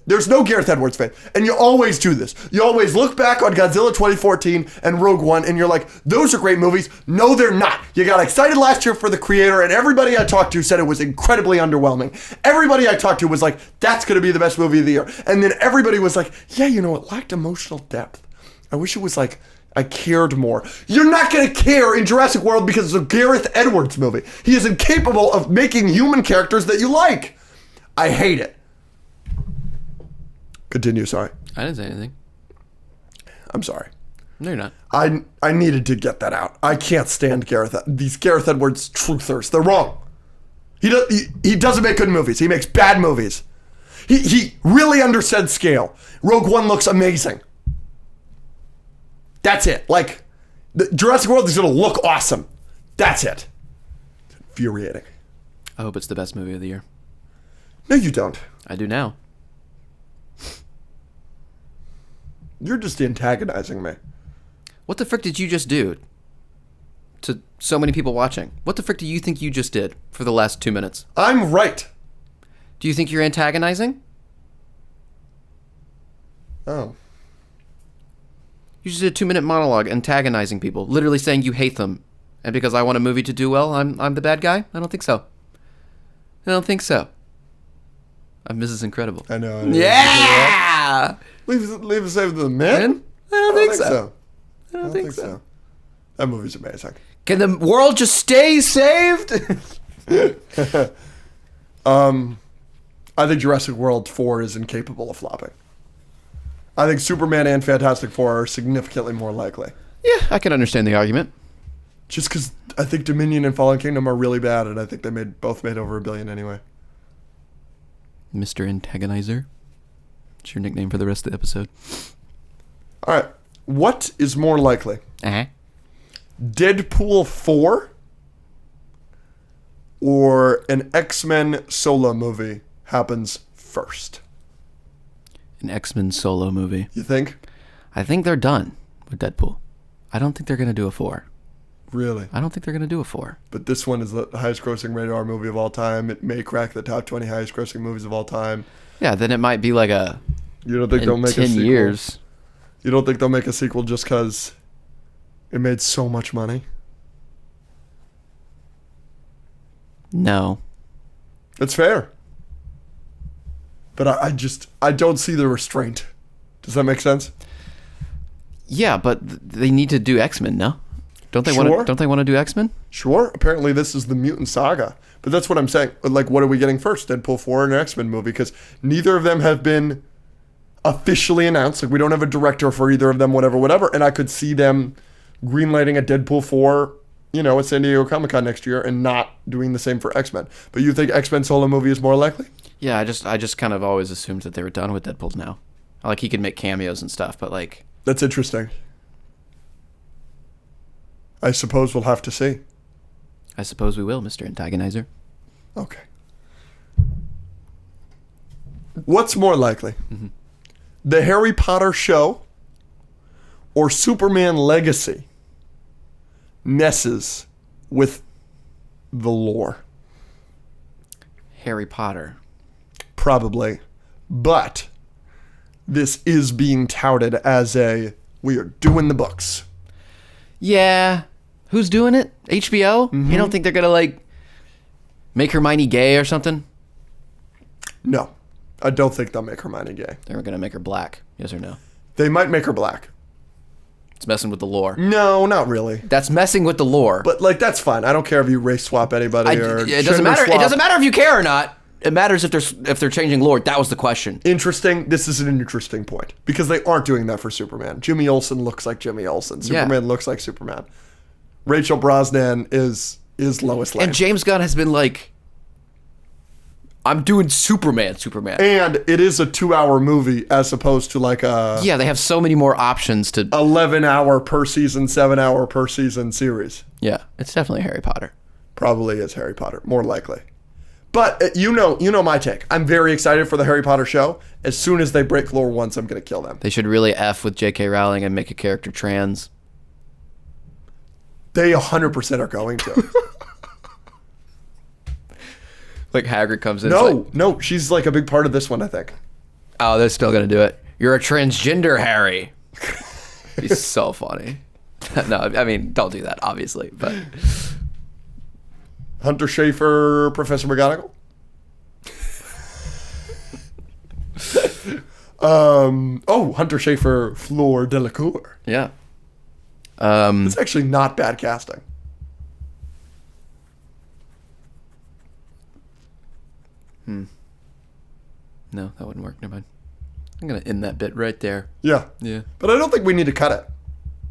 there's no Gareth Edwards fan, and you always do this. You always look back on Godzilla 2014 and Rogue One, and you're like, those are great movies. No, they're not. You got excited last year for The Creator, and everybody I talked to said it was incredibly underwhelming. Everybody I talked to was like, that's going to be the best movie of the year. And then everybody was like, yeah, it lacked emotional depth. I wish it was like, I cared more. You're not going to care in Jurassic World because it's a Gareth Edwards movie. He is incapable of making human characters that you like. I hate it. Continue, sorry. I didn't say anything. I'm sorry. No, you're not. I needed to get that out. I can't stand these Gareth Edwards truthers. They're wrong. He doesn't make good movies. He makes bad movies. He really understood scale. Rogue One looks amazing. That's it. Like, the Jurassic World is going to look awesome. That's it. It's infuriating. I hope it's the best movie of the year. No, you don't. I do now. You're just antagonizing me. What the frick did you just do to so many people watching? What the frick do you think you just did for the last 2 minutes? I'm right. Do you think you're antagonizing? Oh. You just did a 2-minute monologue antagonizing people, literally saying you hate them. And because I want a movie to do well, I'm the bad guy? I don't think so. I don't think so. Mrs. Incredible. I know. Yeah! Leave us over to the men? I don't think so. I don't think so. That movie's amazing. Can the world just stay saved? I think Jurassic World 4 is incapable of flopping. I think Superman and Fantastic Four are significantly more likely. Yeah, I can understand the argument. Just because I think Dominion and Fallen Kingdom are really bad, and I think they both made over $1 billion anyway. Mr. Antagonizer. It's your nickname for the rest of the episode. All right. What is more likely? Uh-huh. Deadpool 4 or an X-Men solo movie happens first? An X-Men solo movie. You think? I think they're done with Deadpool. I don't think they're going to do a 4. Really? I don't think they're going to do a 4. But this one is the highest grossing rated R movie of all time. It may crack the top 20 highest grossing movies of all time. Yeah, then it might be like a... You don't think in they'll make 10 a sequel? years. You don't think they'll make a sequel just because it made so much money? No. It's fair. But I don't see the restraint. Does that make sense? Yeah, but they need to do X-Men, no? Don't they Sure. want to do X-Men? Sure. Apparently this is the mutant saga. But that's what I'm saying. Like, what are we getting first? Deadpool 4 and an X-Men movie? Because neither of them have been officially announced. Like, we don't have a director for either of them, whatever. And I could see them greenlighting a Deadpool 4, at San Diego Comic-Con next year and not doing the same for X-Men. But you think X-Men solo movie is more likely? Yeah, I just kind of always assumed that they were done with Deadpool now. Like, he could make cameos and stuff, but like... That's interesting. I suppose we'll have to see. I suppose we will, Mr. Antagonizer. Okay. What's more likely? Mm-hmm. The Harry Potter show or Superman Legacy messes with the lore? Harry Potter. Probably. But this is being touted as we are doing the books. Yeah. Who's doing it? HBO? Mm-hmm. You don't think they're going to, like, make Hermione gay or something? No. I don't think they'll make Hermione gay. They're going to make her black. Yes or no? They might make her black. It's messing with the lore. No, not really. That's messing with the lore. But, like, that's fine. I don't care if you race swap anybody or it doesn't matter. swap. It doesn't matter if you care or not. It matters if they're changing lore. That was the question. Interesting. This is an interesting point because they aren't doing that for Superman. Jimmy Olsen looks like Jimmy Olsen. Superman looks like Superman. Rachel Brosnan is Lois Lane. And James Gunn has been like, I'm doing Superman. And it is a 2-hour movie as opposed to like a... Yeah, they have so many more options to... 11-hour per season, 7-hour per season series. Yeah, it's definitely Harry Potter. Probably is Harry Potter, more likely. But you know my take. I'm very excited for the Harry Potter show. As soon as they break lore once, I'm going to kill them. They should really F with J.K. Rowling and make a character trans. They 100% are going to. Like Hagrid comes in. No, she's like a big part of this one, I think. Oh, they're still going to do it. You're a transgender, Harry. He's so funny. No, I mean, don't do that, obviously, but... Hunter Schafer, Professor McGonagall. Hunter Schafer, Fleur Delacour. Yeah. It's actually not bad casting. No, that wouldn't work. Never mind. I'm going to end that bit right there. Yeah. Yeah. But I don't think we need to cut it.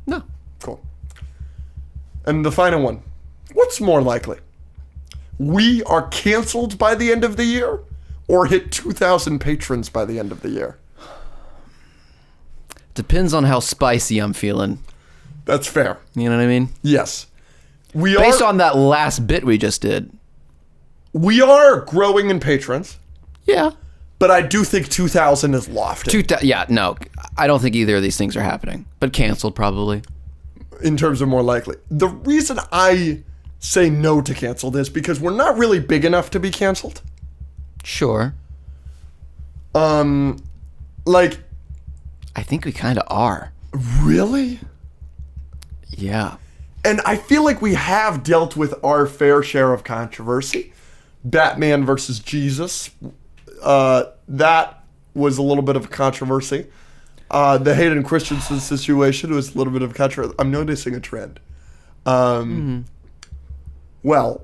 No. Cool. And the final one. What's more likely? We are canceled by the end of the year or hit 2,000 patrons by the end of the year? Depends on how spicy I'm feeling. That's fair. You know what I mean? Yes. Based on that last bit we just did. We are growing in patrons. Yeah. But I do think 2,000 is lofty. Yeah, no. I don't think either of these things are happening. But canceled, probably. In terms of more likely. The reason I say no to canceled is because we're not really big enough to be canceled. Sure. Like... I think we kind of are. Really? Yeah. And I feel like we have dealt with our fair share of controversy. Batman versus Jesus. That was a little bit of a controversy. The Hayden Christensen situation was a little bit of a controversy. I'm noticing a trend. Well,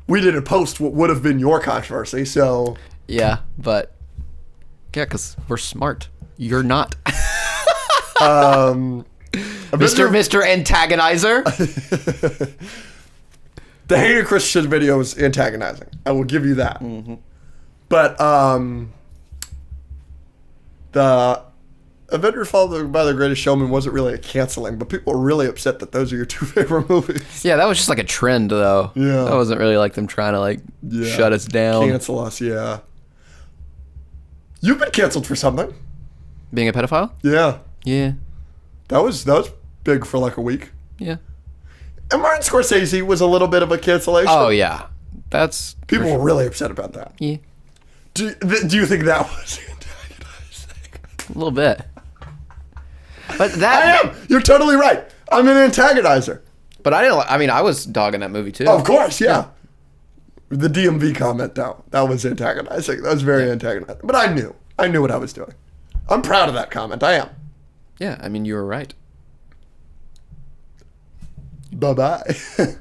we didn't post what would have been your controversy, so... Yeah, but... Yeah, because we're smart. You're not. Mr. Antagonizer. The Hated Christian video was antagonizing. I will give you that. Mm-hmm. But the Avengers followed by The Greatest Showman wasn't really a canceling, but people were really upset that those are your two favorite movies. Yeah, that was just like a trend, though. Yeah. That wasn't really like them trying to shut us down. Cancel us, yeah. You've been canceled for something. Being a pedophile? Yeah. Yeah. That was big for like a week. Yeah. And Martin Scorsese was a little bit of a cancellation. Oh, yeah. That's... People were really upset about that. Yeah. Do you think that was antagonizing? A little bit. But that... I am! You're totally right. I'm an antagonizer. But I was dogging that movie, too. Of course, yeah. The DMV comment, though, that was antagonizing. That was very antagonizing. But I knew what I was doing. I'm proud of that comment. I am. Yeah, I mean, you were right. Bye-bye.